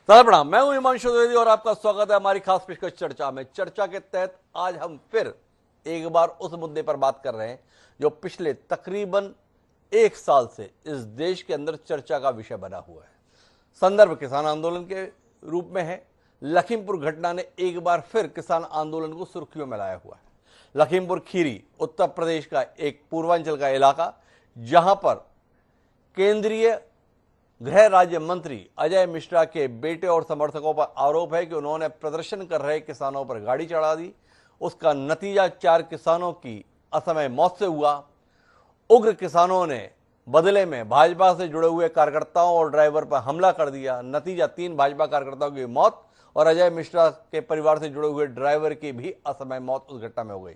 प्रणाम, मैं हूं हिमांशु द्विवेदी और आपका स्वागत है हमारी खास पेशकश चर्चा में। चर्चा के तहत आज हम फिर एक बार उस मुद्दे पर बात कर रहे हैं जो पिछले तकरीबन एक साल से इस देश के अंदर चर्चा का विषय बना हुआ है। संदर्भ किसान आंदोलन के रूप में है। लखीमपुर घटना ने एक बार फिर किसान आंदोलन को सुर्खियों में लाया हुआ है। लखीमपुर खीरी उत्तर प्रदेश का एक पूर्वांचल का इलाका, जहां पर केंद्रीय गृह राज्य मंत्री अजय मिश्रा के बेटे और समर्थकों पर आरोप है कि उन्होंने प्रदर्शन कर रहे किसानों पर गाड़ी चढ़ा दी। उसका नतीजा 4 किसानों की असमय मौत से हुआ। उग्र किसानों ने बदले में भाजपा से जुड़े हुए कार्यकर्ताओं और ड्राइवर पर हमला कर दिया। नतीजा 3 भाजपा कार्यकर्ताओं की मौत और अजय मिश्रा के परिवार से जुड़े हुए ड्राइवर की भी असमय मौत उस घटना में हो गई।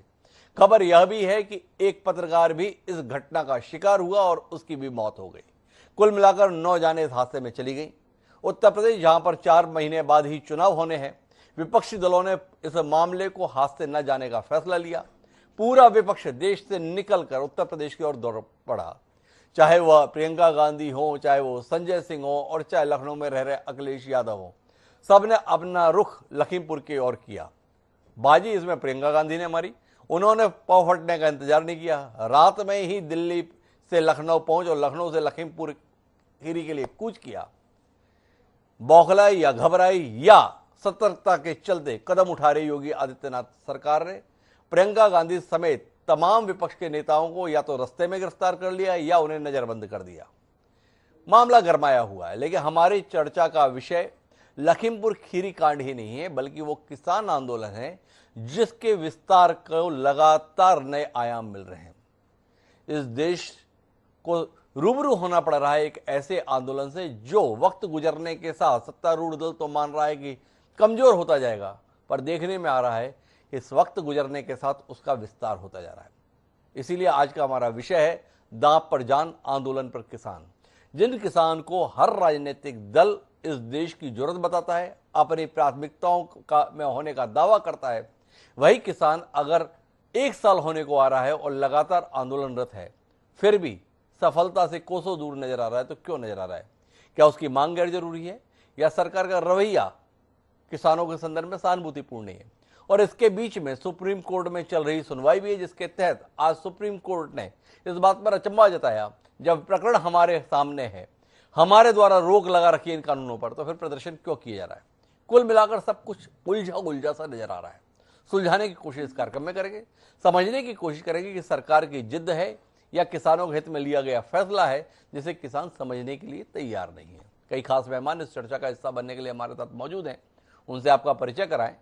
खबर यह भी है कि एक पत्रकार भी इस घटना का शिकार हुआ और उसकी भी मौत हो गई। कुल मिलाकर 9 जानें इस हादसे में चली गई। उत्तर प्रदेश, जहां पर 4 महीने बाद ही चुनाव होने हैं, विपक्षी दलों ने इस मामले को हाथ से न जाने का फैसला लिया। पूरा विपक्ष देश से निकलकर उत्तर प्रदेश की ओर दौड़ पड़ा, चाहे वह प्रियंका गांधी हो, चाहे वो संजय सिंह हो और चाहे लखनऊ में रह रहे अखिलेश यादव हो। सबने अपना रुख लखीमपुर की ओर किया। बाजी इसमें प्रियंका गांधी ने मारी। उन्होंने पांव फटने का इंतजार नहीं किया। रात में ही दिल्ली से लखनऊ पहुंच और लखनऊ से लखीमपुर खीरी के लिए कूच किया। बौखलाई या घबराई या सतर्कता के चलते कदम उठा रही योगी आदित्यनाथ सरकार ने प्रियंका गांधी समेत तमाम विपक्ष के नेताओं को या तो रास्ते में गिरफ्तार कर लिया या उन्हें नजरबंद कर दिया। मामला गरमाया हुआ है, लेकिन हमारी चर्चा का विषय लखीमपुर खीरी कांड ही नहीं है, बल्कि वो किसान आंदोलन है जिसके विस्तार को लगातार नए आयाम मिल रहे हैं। इस देश को रूबरू होना पड़ रहा है एक ऐसे आंदोलन से जो वक्त गुजरने के साथ सत्तारूढ़ दल तो मान रहा है कि कमजोर होता जाएगा, पर देखने में आ रहा है कि इस वक्त गुजरने के साथ उसका विस्तार होता जा रहा है। इसीलिए आज का हमारा विषय है दांव पर जान, आंदोलन पर किसान। जिन किसान को हर राजनीतिक दल इस देश की जरूरत बताता है, अपनी प्राथमिकताओं का में होने का दावा करता है, वही किसान अगर 1 साल होने को आ रहा है और लगातार आंदोलनरत है, फिर भी सफलता से कोसों दूर नजर आ रहा है। तो क्यों नजर आ रहा है? क्या उसकी मांग गैर जरूरी है या सरकार का रवैया किसानों के संदर्भ में सहानुभूतिपूर्ण नहीं है? और इसके बीच में सुप्रीम कोर्ट में चल रही सुनवाई भी है, जिसके तहत आज सुप्रीम कोर्ट ने इस बात पर अचंभा जताया, जब प्रकरण हमारे सामने है, हमारे द्वारा रोक लगा रखी है इन कानूनों पर, तो फिर प्रदर्शन क्यों किया जा रहा है? कुल मिलाकर सब कुछ उलझा उलझा सा नजर आ रहा है। सुलझाने की कोशिश इस कार्यक्रम में करेंगे, समझने की कोशिश करेंगे कि सरकार की जिद है या किसानों के हित में लिया गया फैसला है जिसे किसान समझने के लिए तैयार नहीं है। कई खास मेहमान इस चर्चा का हिस्सा बनने के लिए हमारे साथ मौजूद हैं। उनसे आपका परिचय कराएं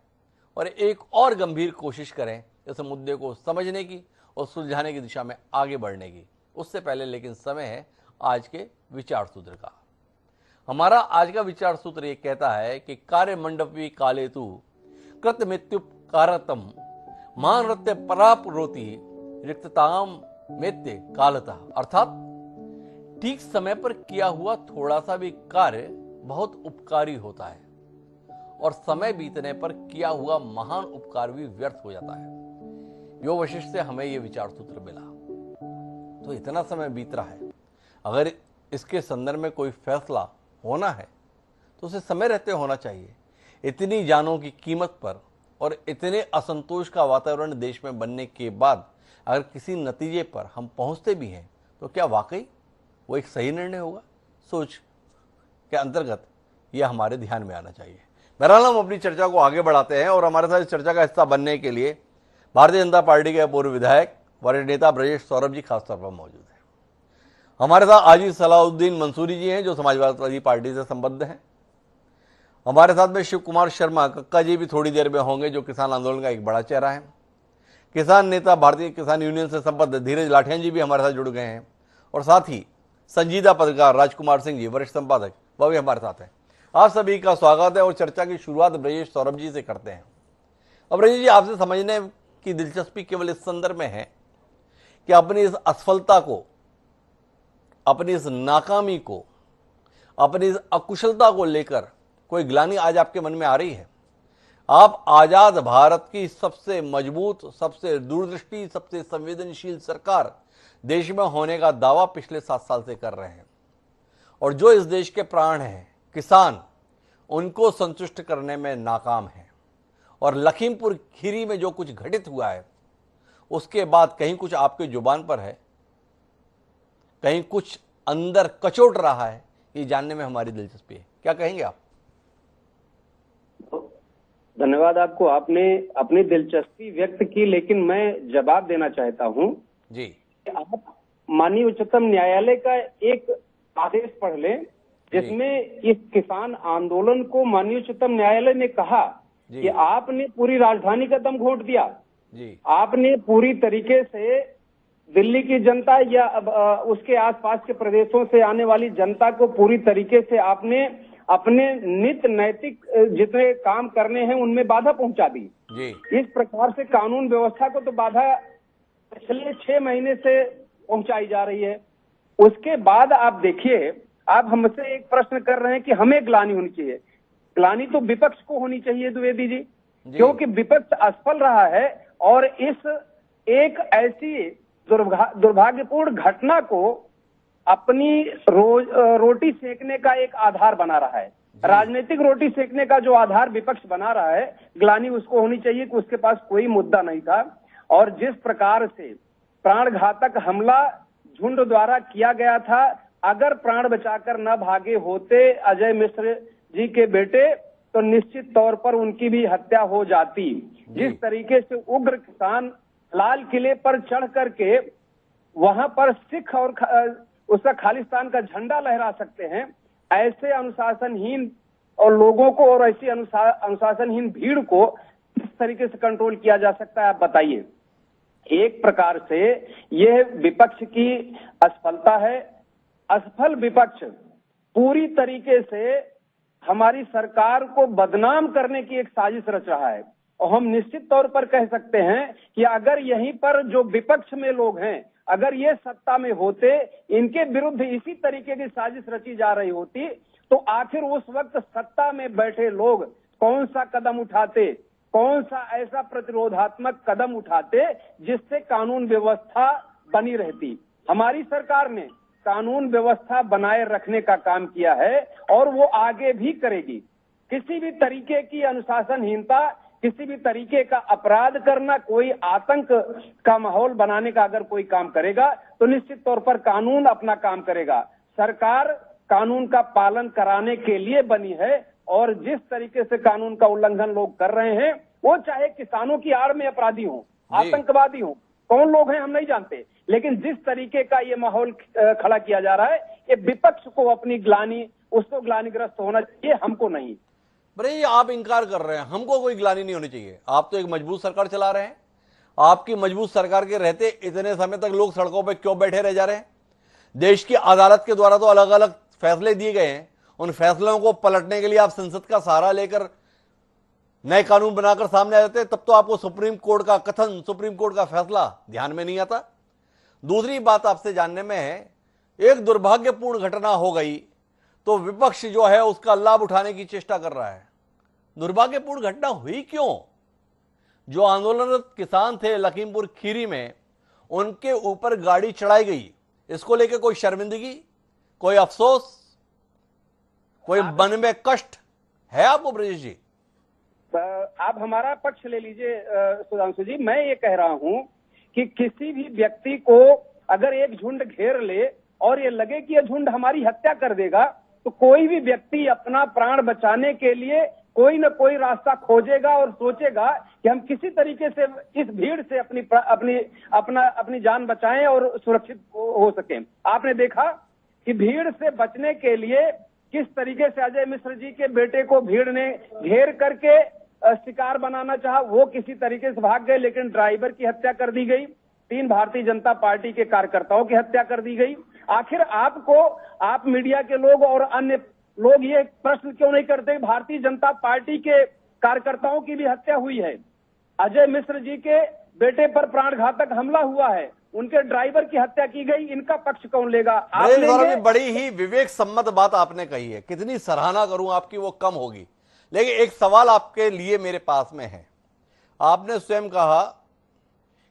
और एक और गंभीर कोशिश करें इस मुद्दे को समझने की और सुलझाने की दिशा में आगे बढ़ने की। उससे पहले लेकिन समय है आज के विचार सूत्र का। हमारा आज का विचार सूत्र ये कहता है कि कार्य मंडपी काले तू कृत मृत्यु कारतम महानृत्य परापरोति रिक्तताम मेत्य कालता, अर्थात ठीक समय पर किया हुआ थोड़ा सा भी कार्य बहुत उपकारी होता है और समय बीतने पर किया हुआ महान उपकार भी व्यर्थ हो जाता है। योग वशिष्ठ से हमें यह विचार सूत्र मिला। तो इतना समय बीत रहा है, अगर इसके संदर्भ में कोई फैसला होना है तो उसे समय रहते होना चाहिए। इतनी जानों की कीमत पर और इतने असंतोष का वातावरण देश में बनने के बाद अगर किसी नतीजे पर हम पहुंचते भी हैं तो क्या वाकई वो एक सही निर्णय होगा? सोच के अंतर्गत यह हमारे ध्यान में आना चाहिए। बहरहाल हम अपनी चर्चा को आगे बढ़ाते हैं और हमारे साथ इस चर्चा का हिस्सा बनने के लिए भारतीय जनता पार्टी के पूर्व विधायक वरिष्ठ नेता ब्रजेश सौरभ जी खासतौर पर मौजूद हैं। हमारे साथ आजी सलाउद्दीन मंसूरी जी हैं जो समाजवादी पार्टी से संबद्ध हैं। हमारे साथ में शिव कुमार शर्मा कक्का जी भी थोड़ी देर में होंगे, जो किसान आंदोलन का एक बड़ा चेहरा है। किसान नेता भारतीय किसान यूनियन से संबद्ध धीरज लाठिया जी भी हमारे साथ जुड़ गए हैं और साथ ही संजीदा पत्रकार राजकुमार सिंह जी वरिष्ठ संपादक, वह भी हमारे साथ हैं। आप सभी का स्वागत है और चर्चा की शुरुआत ब्रजेश सौरभ जी से करते हैं। अब ब्रजेश जी, आपसे समझने की दिलचस्पी केवल इस संदर्भ में है कि अपनी इस असफलता को, अपनी इस नाकामी को, अपनी इस अकुशलता को लेकर कोई ग्लानि आज आपके मन में आ रही है? आप आजाद भारत की सबसे मजबूत, सबसे दूरदृष्टि, सबसे संवेदनशील सरकार देश में होने का दावा पिछले 7 साल से कर रहे हैं और जो इस देश के प्राण हैं, किसान, उनको संतुष्ट करने में नाकाम है। और लखीमपुर खीरी में जो कुछ घटित हुआ है उसके बाद कहीं कुछ आपकी जुबान पर है, कहीं कुछ अंदर कचोट रहा है, ये जानने में हमारी दिलचस्पी है। क्या कहेंगे आप? धन्यवाद आपको, आपने अपनी दिलचस्पी व्यक्त की, लेकिन मैं जवाब देना चाहता हूं जी। आप माननीय उच्चतम न्यायालय का एक आदेश पढ़ लें जिसमें इस किसान आंदोलन को माननीय उच्चतम न्यायालय ने कहा कि आपने पूरी राजधानी का दम घोंट दिया जी। आपने पूरी तरीके से दिल्ली की जनता या उसके आसपास के प्रदेशों से आने वाली जनता को पूरी तरीके से आपने अपने नित्य नैतिक जितने काम करने हैं उनमें बाधा पहुंचा दी जी। इस प्रकार से कानून व्यवस्था को तो बाधा पिछले 6 महीने से पहुंचाई जा रही है। उसके बाद आप देखिए, आप हमसे एक प्रश्न कर रहे हैं कि हमें ग्लानि होनी चाहिए। ग्लानि तो विपक्ष को होनी चाहिए द्विवेदी जी, क्योंकि विपक्ष असफल रहा है और इस एक ऐसी दुर्भाग्यपूर्ण घटना को अपनी रोटी सेकने का एक आधार बना रहा है। राजनीतिक रोटी सेकने का जो आधार विपक्ष बना रहा है, ग्लानि उसको होनी चाहिए कि उसके पास कोई मुद्दा नहीं था। और जिस प्रकार से प्राणघातक हमला झुंड द्वारा किया गया था, अगर प्राण बचाकर न भागे होते अजय मिश्र जी के बेटे तो निश्चित तौर पर उनकी भी हत्या हो जाती। जिस तरीके से उग्र किसान लाल किले पर चढ़ करके वहां पर सिख और उसका खालिस्तान का झंडा लहरा सकते हैं, ऐसे अनुशासनहीन और लोगों को और ऐसी अनुशासनहीन भीड़ को किस तरीके से कंट्रोल किया जा सकता है, आप बताइए। एक प्रकार से यह विपक्ष की असफलता है। असफल विपक्ष पूरी तरीके से हमारी सरकार को बदनाम करने की एक साजिश रच रहा है। और हम निश्चित तौर पर कह सकते हैं कि अगर यहीं पर जो विपक्ष में लोग हैं, अगर ये सत्ता में होते, इनके विरुद्ध इसी तरीके की साजिश रची जा रही होती, तो आखिर उस वक्त सत्ता में बैठे लोग कौन सा कदम उठाते, कौन सा ऐसा प्रतिरोधात्मक कदम उठाते जिससे कानून व्यवस्था बनी रहती। हमारी सरकार ने कानून व्यवस्था बनाए रखने का काम किया है और वो आगे भी करेगी। किसी भी तरीके की अनुशासनहीनता, किसी भी तरीके का अपराध करना, कोई आतंक का माहौल बनाने का अगर कोई काम करेगा तो निश्चित तौर पर कानून अपना काम करेगा। सरकार कानून का पालन कराने के लिए बनी है और जिस तरीके से कानून का उल्लंघन लोग कर रहे हैं, वो चाहे किसानों की आड़ में अपराधी हो, आतंकवादी हो, कौन लोग हैं हम नहीं जानते, लेकिन जिस तरीके का ये माहौल खड़ा किया जा रहा है, ये विपक्ष को अपनी ग्लानि, उसको ग्लानिग्रस्त होना चाहिए, हमको नहीं। भाई आप इनकार कर रहे हैं, हमको कोई ग्लानि नहीं होनी चाहिए। आप तो एक मजबूत सरकार चला रहे हैं। आपकी मजबूत सरकार के रहते इतने समय तक लोग सड़कों पर क्यों बैठे रह जा रहे हैं? देश की अदालत के द्वारा तो अलग अलग फैसले दिए गए हैं, उन फैसलों को पलटने के लिए आप संसद का सहारा लेकर नए कानून बनाकर सामने आ जाते हैं, तब तो आपको सुप्रीम कोर्ट का कथन, सुप्रीम कोर्ट का फैसला ध्यान में नहीं आता। दूसरी बात आपसे जानने में है, एक दुर्भाग्यपूर्ण घटना हो गई तो विपक्ष जो है उसका लाभ उठाने की चेष्टा कर रहा है। दुर्भाग्यपूर्ण घटना हुई क्यों? जो आंदोलनरत किसान थे लखीमपुर खीरी में, उनके ऊपर गाड़ी चढ़ाई गई, इसको लेकर कोई शर्मिंदगी, कोई अफसोस, कोई मन में कष्ट है आपको ब्रजेश जी? आप हमारा पक्ष ले लीजिए सुधांशु जी। मैं ये कह रहा हूं कि किसी भी व्यक्ति को अगर एक झुंड घेर ले और ये लगे कि यह झुंड हमारी हत्या कर देगा, तो कोई भी व्यक्ति अपना प्राण बचाने के लिए कोई न कोई रास्ता खोजेगा और सोचेगा कि हम किसी तरीके से इस भीड़ से अपनी जान बचाएं और सुरक्षित हो सकें। आपने देखा कि भीड़ से बचने के लिए किस तरीके से अजय मिश्र जी के बेटे को भीड़ ने घेर करके शिकार बनाना चाहा, वो किसी तरीके से भाग गए, लेकिन ड्राइवर की हत्या कर दी गई, 3 भारतीय जनता पार्टी के कार्यकर्ताओं की हत्या कर दी गई। आखिर आप मीडिया के लोग और अन्य लोग ये प्रश्न क्यों नहीं करते, भारतीय जनता पार्टी के कार्यकर्ताओं की भी हत्या हुई है, अजय मिश्र जी के बेटे पर प्राणघातक हमला हुआ है, उनके ड्राइवर की हत्या की गई, इनका पक्ष कौन लेगा? आपने बड़ी ही विवेक सम्मत बात आपने कही है, कितनी सराहना करूं आपकी वो कम होगी। लेकिन एक सवाल आपके लिए मेरे पास में है। आपने स्वयं कहा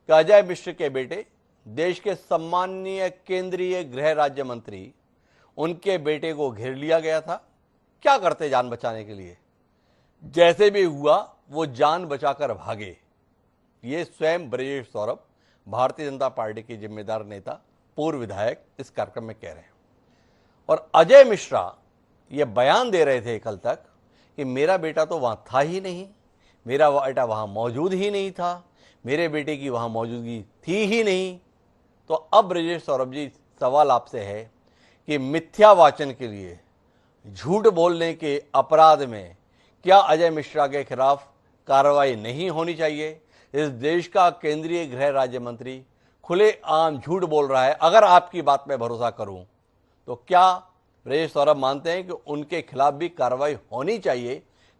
कि अजय मिश्र के बेटे, देश के सम्माननीय केंद्रीय गृह राज्य मंत्री, उनके बेटे को घेर लिया गया था क्या करते जान बचाने के लिए? जैसे भी हुआ वो जान बचाकर भागे। ये स्वयं ब्रजेश सौरभ, भारतीय जनता पार्टी के जिम्मेदार नेता, पूर्व विधायक, इस कार्यक्रम में कह रहे हैं। और अजय मिश्रा ये बयान दे रहे थे कल तक कि मेरा बेटा तो वहां था ही नहीं, मेरा बेटा वहां मौजूद ही नहीं था, मेरे बेटे की वहां मौजूदगी थी ही नहीं। तो अब ब्रजेश सौरभ जी, सवाल आपसे है कि मिथ्या वाचन के लिए, झूठ बोलने के अपराध में क्या अजय मिश्रा के खिलाफ कार्रवाई नहीं होनी चाहिए? इस देश का केंद्रीय गृह राज्य मंत्री खुले आम झूठ बोल रहा है। अगर आपकी बात में भरोसा करूं तो क्या ब्रजेश सौरभ मानते हैं कि उनके खिलाफ भी कार्रवाई होनी चाहिए,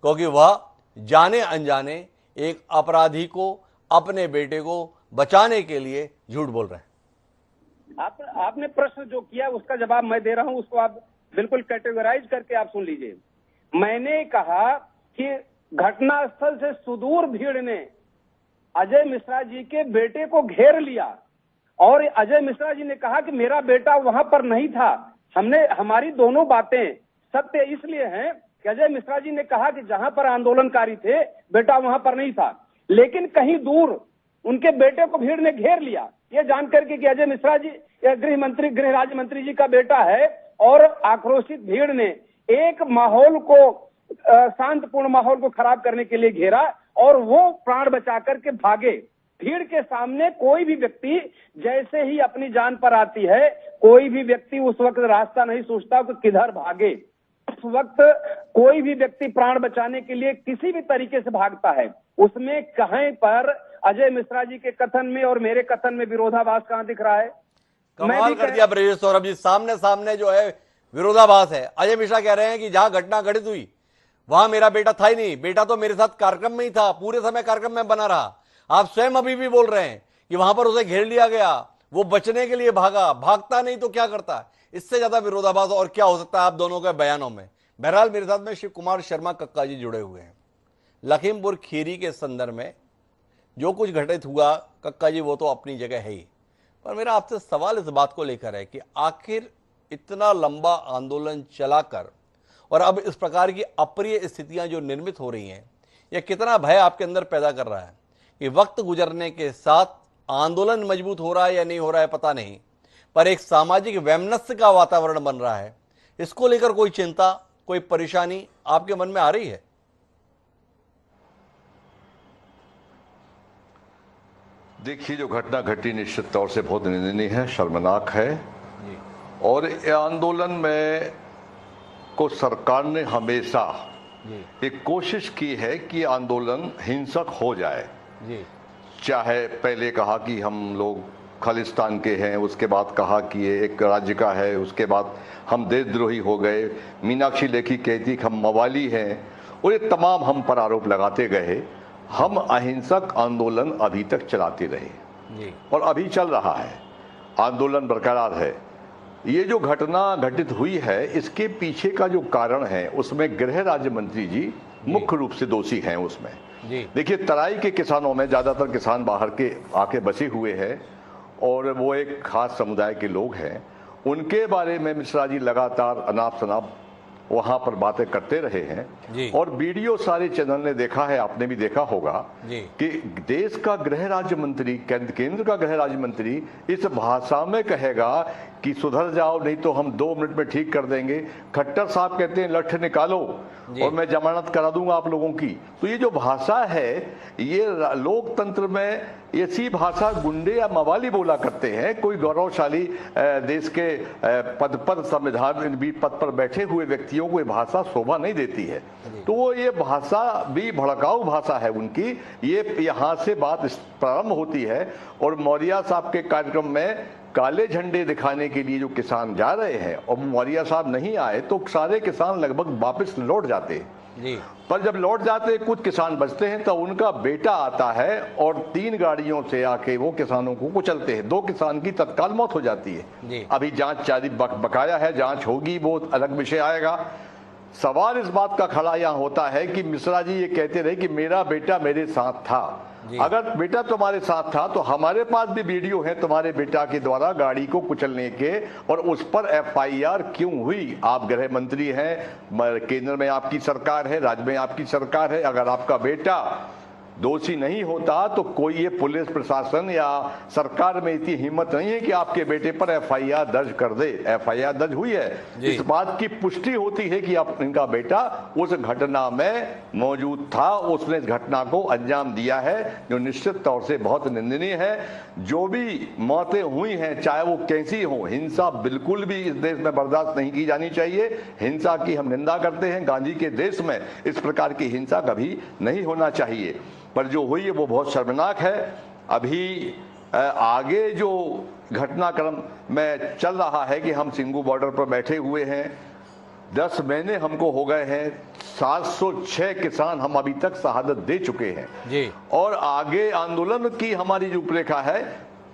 क्योंकि वह जाने अनजाने एक अपराधी को, अपने बेटे को बचाने के लिए झूठ बोल रहे हैं? आपने प्रश्न जो किया उसका जवाब मैं दे रहा हूं, उसको आप बिल्कुल कैटेगराइज करके आप सुन लीजिए। मैंने कहा कि घटनास्थल से सुदूर भीड़ ने अजय मिश्रा जी के बेटे को घेर लिया और अजय मिश्रा जी ने कहा कि मेरा बेटा वहां पर नहीं था। हमारी दोनों बातें सत्य इसलिए हैं कि अजय मिश्रा जी ने कहा कि जहां पर आंदोलनकारी थे बेटा वहां पर नहीं था, लेकिन कहीं दूर उनके बेटे को भीड़ ने घेर लिया, ये जानकर के कि अजय मिश्रा जी गृह राज्य मंत्री जी का बेटा है। और आक्रोशित भीड़ ने एक माहौल को, शांतपूर्ण माहौल को खराब करने के लिए घेरा और वो प्राण बचा करके भागे। भीड़ के सामने कोई भी व्यक्ति जैसे ही अपनी जान पर आती है, कोई भी व्यक्ति उस वक्त रास्ता नहीं सोचता कि किधर भागे। उस वक्त कोई भी व्यक्ति प्राण बचाने के लिए किसी भी तरीके से भागता है। उसमें कहीं पर अजय मिश्रा जी के कथन में और मेरे कथन में विरोधाभास कहां दिख रहा है? कमाल कर दिया ब्रजेश सौरभ जी, सामने सामने जो है विरोधाभास है। अजय मिश्रा कह रहे हैं कि जहां घटना घटित हुई वहां मेरा बेटा था ही नहीं, बेटा तो मेरे साथ कार्यक्रम में ही था, पूरे समय कार्यक्रम में बना रहा। आप स्वयं अभी भी बोल रहे हैं कि वहां पर उसे घेर लिया गया, वो बचने के लिए भागा, भागता नहीं तो क्या करता? इससे ज्यादा विरोधाभास और क्या हो सकता है आप दोनों के बयानों में? बहरहाल मेरे साथ में शिव कुमार शर्मा कक्का जी जुड़े हुए हैं। लखीमपुर खीरी के संदर्भ में जो कुछ घटित हुआ कक्का जी, वो तो अपनी जगह है ही, पर मेरा आपसे सवाल इस बात को लेकर है कि आखिर इतना लंबा आंदोलन चलाकर और अब इस प्रकार की अप्रिय स्थितियां जो निर्मित हो रही हैं, यह कितना भय आपके अंदर पैदा कर रहा है कि वक्त गुजरने के साथ आंदोलन मजबूत हो रहा है या नहीं हो रहा है पता नहीं, पर एक सामाजिक वैमनस्य का वातावरण बन रहा है। इसको लेकर कोई चिंता, कोई परेशानी आपके मन में आ रही है? देखिए, जो घटना घटी निश्चित तौर से बहुत निंदनीय है, शर्मनाक है। और ये आंदोलन में को सरकार ने हमेशा एक कोशिश की है कि आंदोलन हिंसक हो जाए। चाहे पहले कहा कि हम लोग खालिस्तान के हैं, उसके बाद कहा कि ये एक राज्य का है, उसके बाद हम देशद्रोही हो गए, मीनाक्षी लेखी कहती कि हम मवाली हैं, और ये तमाम हम पर आरोप लगाते गए। हम अहिंसक आंदोलन अभी तक चलाते रहे और अभी चल रहा है, आंदोलन बरकरार है। ये जो घटना घटित हुई है, इसके पीछे का जो कारण है उसमें गृह राज्य मंत्री जी मुख्य रूप से दोषी हैं। उसमें देखिए, तराई के किसानों में ज्यादातर किसान बाहर के आके बसे हुए हैं और वो एक खास समुदाय के लोग हैं। उनके बारे में मिश्रा जी लगातार अनाप शनाप वहां पर बातें करते रहे हैं और वीडियो सारे चैनल ने देखा है, आपने भी देखा होगा कि देश का गृह राज्य मंत्री, केंद्र का गृह राज्य मंत्री इस भाषा में कहेगा कि सुधर जाओ नहीं तो हम 2 मिनट में ठीक कर देंगे। खट्टर साहब कहते हैं लठ निकालो और मैं जमानत करा दूंगा आप लोगों की। तो ये जो भाषा है, ये लोकतंत्र में ऐसी भाषा गुंडे या मवाली बोला करते हैं। कोई गौरवशाली देश के पद पर, संविधान पद पर बैठे हुए व्यक्तियों को ये भाषा शोभा नहीं देती है। तो वो ये भाषा भी भड़काऊ भाषा है उनकी। ये यहाँ से बात प्रारंभ होती है और मौर्य साहब के कार्यक्रम में काले झंडे दिखाने के लिए जो किसान जा रहे हैं और मौर्य साहब नहीं आए तो सारे किसान लगभग वापस लौट जाते। पर जब लौट जाते कुछ किसान बचते हैं तो उनका बेटा आता है और 3 गाड़ियों से आके वो किसानों को कुचलते हैं। 2 किसान की तत्काल मौत हो जाती है। अभी जांच जारी बकाया है, जांच होगी, वो अलग विषय आएगा। सवाल इस बात का खड़ा यहाँ होता है कि मिश्रा जी ये कहते रहे कि मेरा बेटा मेरे साथ था। अगर बेटा तुम्हारे साथ था तो हमारे पास भी वीडियो है तुम्हारे बेटा के द्वारा गाड़ी को कुचलने के, और उस पर एफआईआर क्यों हुई? आप गृह मंत्री हैं, केंद्र में आपकी सरकार है, राज्य में आपकी सरकार है। अगर आपका बेटा दोषी नहीं होता तो कोई ये पुलिस प्रशासन या सरकार में इतनी हिम्मत नहीं है कि आपके बेटे पर एफआईआर दर्ज कर दे। एफआईआर दर्ज हुई है, इस बात की पुष्टि होती है कि इनका बेटा उस घटना में मौजूद था, उसने इस घटना को अंजाम दिया है, जो निश्चित तौर से बहुत निंदनीय है। जो भी मौतें हुई हैं चाहे वो कैसी हो, हिंसा बिल्कुल भी इस देश में बर्दाश्त नहीं की जानी चाहिए। हिंसा की हम निंदा करते हैं, गांधी के देश में इस प्रकार की हिंसा कभी नहीं होना चाहिए, पर जो हुई है वो बहुत शर्मनाक है। अभी आगे जो घटनाक्रम में चल रहा है कि हम सिंगू बॉर्डर पर बैठे हुए हैं, 10 महीने हमको हो गए हैं, 706 किसान हम अभी तक शहादत दे चुके हैं जी। और आगे आंदोलन की हमारी रूपरेखा है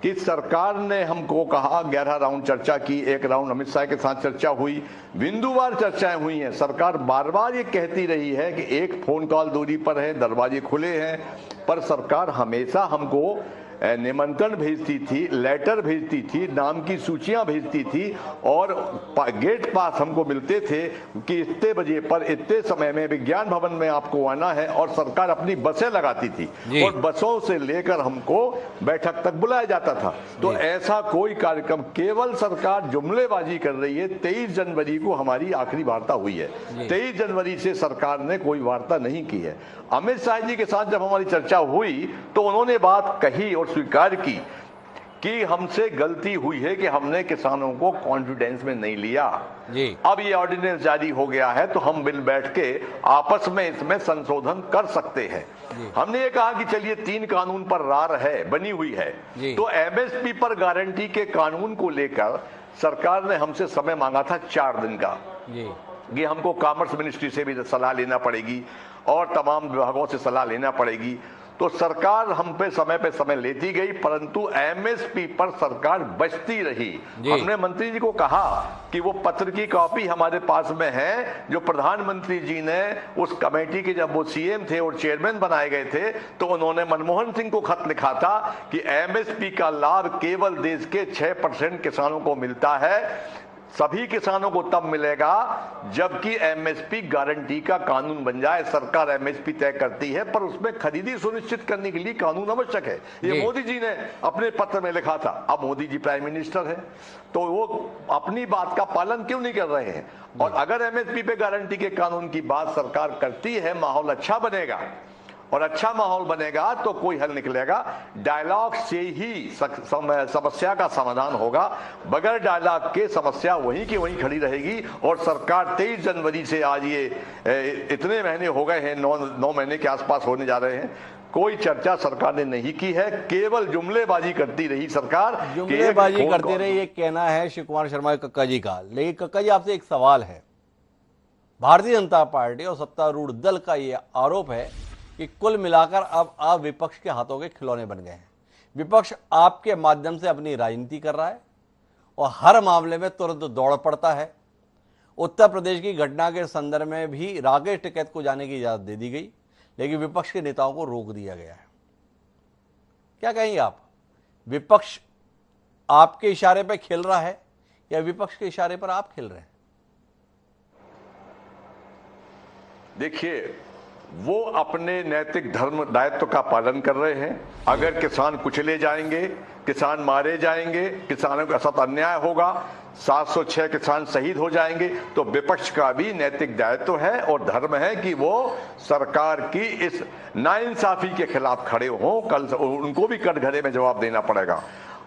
कि सरकार ने हमको कहा 11 राउंड चर्चा की, 1 राउंड अमित शाह के साथ चर्चा हुई, बिंदुवार चर्चाएं हुई हैं। सरकार बार बार ये कहती रही है कि एक फोन कॉल दूरी पर है, दरवाजे खुले हैं, पर सरकार हमेशा हमको निमंत्रण भेजती थी, लेटर भेजती थी, नाम की सूचियां भेजती थी, और गेट पास हमको मिलते थे कि इतने बजे पर इतने समय में विज्ञान भवन में आपको आना है, और सरकार अपनी बसें लगाती थी और बसों से लेकर हमको बैठक तक बुलाया जाता था। तो ऐसा कोई कार्यक्रम, केवल सरकार जुमलेबाजी कर रही है। 23 जनवरी को हमारी आखिरी वार्ता हुई है, 23 जनवरी से सरकार ने कोई वार्ता नहीं की है। अमित शाह जी के साथ जब हमारी चर्चा हुई तो उन्होंने बात कही और स्वीकार की कि हमसे गलती हुई है कि हमने किसानों को कॉन्फिडेंस में नहीं लिया जी। अब ये ऑर्डिनेंस जारी हो गया है तो हम मिल बैठ के आपस में इसमें संशोधन कर सकते हैं। हमने ये कहा कि चलिए 3 कानून पर रार है, बनी हुई है, तो एमएसपी पर गारंटी के कानून को लेकर सरकार ने हमसे समय मांगा था 4 दिन का। ये हमको कॉमर्स मिनिस्ट्री से भी सलाह लेना पड़ेगी और तमाम विभागों से सलाह लेना पड़ेगी। तो सरकार हम पे समय लेती गई, परंतु एमएसपी पर सरकार बचती रही। हमने मंत्री जी को कहा कि वो पत्र की कॉपी हमारे पास में है जो प्रधानमंत्री जी ने उस कमेटी के, जब वो सीएम थे और चेयरमैन बनाए गए थे, तो उन्होंने मनमोहन सिंह को खत लिखा था कि एमएसपी का लाभ केवल देश के 6% किसानों को मिलता है, सभी किसानों को तब मिलेगा जबकि एमएसपी गारंटी का कानून बन जाए। सरकार एमएसपी तय करती है पर उसमें खरीदी सुनिश्चित करने के लिए कानून आवश्यक है। ये मोदी जी ने अपने पत्र में लिखा था। अब मोदी जी प्राइम मिनिस्टर है तो वो अपनी बात का पालन क्यों नहीं कर रहे हैं? और अगर एमएसपी पे गारंटी के कानून की बात सरकार करती है, माहौल अच्छा बनेगा, और अच्छा माहौल बनेगा तो कोई हल निकलेगा। डायलॉग से ही समस्या का समाधान होगा, बगैर डायलॉग के समस्या वहीं की वहीं खड़ी रहेगी। और सरकार 23 जनवरी से आज ये इतने महीने हो गए हैं, 9 महीने के आसपास होने जा रहे हैं, कोई चर्चा सरकार ने नहीं की है, केवल जुमलेबाजी करती रही सरकार, जुमलेबाजी करती रही, ये कहना है शिव कुमार शर्मा कक्का जी का। लेकिन कक्का जी आपसे एक सवाल है, भारतीय जनता पार्टी और सत्तारूढ़ दल का ये आरोप है कि कुल मिलाकर अब आप विपक्ष के हाथों के खिलौने बन गए हैं। विपक्ष आपके माध्यम से अपनी राजनीति कर रहा है और हर मामले में तुरंत दौड़ पड़ता है। उत्तर प्रदेश की घटना के संदर्भ में भी राकेश टिकैत को जाने की इजाजत दे दी गई, लेकिन विपक्ष के नेताओं को रोक दिया गया है। क्या कहेंगे आप? विपक्ष आपके इशारे पर खेल रहा है या विपक्ष के इशारे पर आप खेल रहे हैं? देखिए, वो अपने नैतिक धर्म दायित्व का पालन कर रहे हैं। अगर किसान कुचले जाएंगे, किसान मारे जाएंगे, किसानों के साथ अन्याय होगा, 706 किसान शहीद हो जाएंगे, तो विपक्ष का भी नैतिक दायित्व है और धर्म है कि वो सरकार की इस नाइंसाफी के खिलाफ खड़े हों। कल उनको भी कटघरे में जवाब देना पड़ेगा।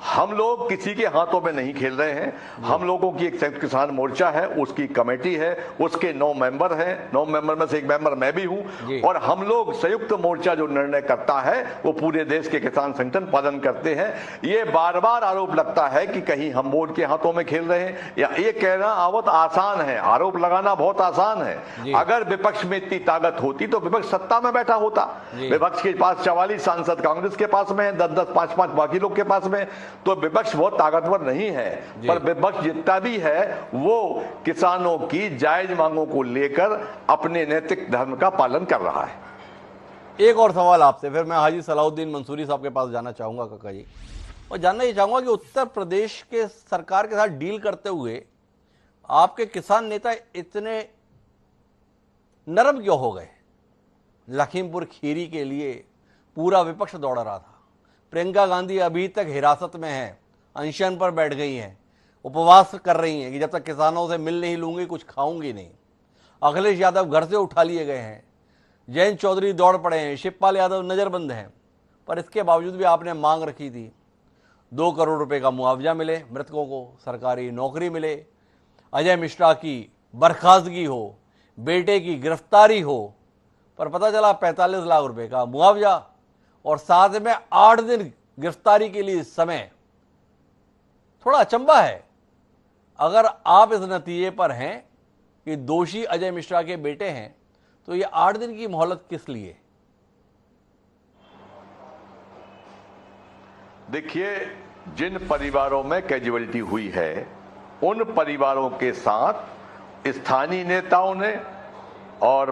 हम लोग किसी के हाथों में नहीं खेल रहे हैं। हम लोगों की एक संयुक्त किसान मोर्चा है, उसकी कमेटी है, उसके 9 मेंबर हैं, 9 मेंबर में से एक मेंबर मैं भी हूं, और हम लोग संयुक्त मोर्चा जो निर्णय करता है वो पूरे देश के किसान संगठन पालन करते हैं। ये बार बार आरोप लगता है कि कहीं हम बोर्ड के हाथों में खेल रहे हैं, या ये कहना बहुत आसान है, आरोप लगाना बहुत आसान है। अगर विपक्ष में इतनी ताकत होती तो विपक्ष सत्ता में बैठा होता। विपक्ष के पास 44 सांसद कांग्रेस के पास में है, 10-10, 5-5 बाकी लोग के पास में, तो विपक्ष बहुत ताकतवर नहीं है। पर विपक्ष जितना भी है वो किसानों की जायज मांगों को लेकर अपने नैतिक धर्म का पालन कर रहा है। एक और सवाल आपसे, फिर मैं हाजी सलाउद्दीन मंसूरी साहब के पास जाना चाहूंगा काका जी, और जानना ये चाहूंगा कि उत्तर प्रदेश के सरकार के साथ डील करते हुए आपके किसान नेता इतने नरम क्यों हो गए? लखीमपुर खीरी के लिए पूरा विपक्ष दौड़ रहा था। प्रियंका गांधी अभी तक हिरासत में है, अनशन पर बैठ गई हैं, उपवास कर रही हैं कि जब तक किसानों से मिल नहीं लूंगी कुछ खाऊंगी नहीं। अखिलेश यादव घर से उठा लिए गए हैं, जयंत चौधरी दौड़ पड़े हैं, शिवपाल यादव नज़रबंद हैं। पर इसके बावजूद भी आपने मांग रखी थी 2 करोड़ रुपए का मुआवजा मिले मृतकों को, सरकारी नौकरी मिले, अजय मिश्रा की बर्खास्तगी हो, बेटे की गिरफ्तारी हो, पर पता चला 45 लाख रुपए का मुआवजा और साथ में 8 दिन गिरफ्तारी के लिए समय। थोड़ा अचंभा है। अगर आप इस नतीजे पर हैं कि दोषी अजय मिश्रा के बेटे हैं तो ये 8 दिन की मोहलत किस लिए? देखिए, जिन परिवारों में कैजुअलिटी हुई है उन परिवारों के साथ स्थानीय नेताओं ने और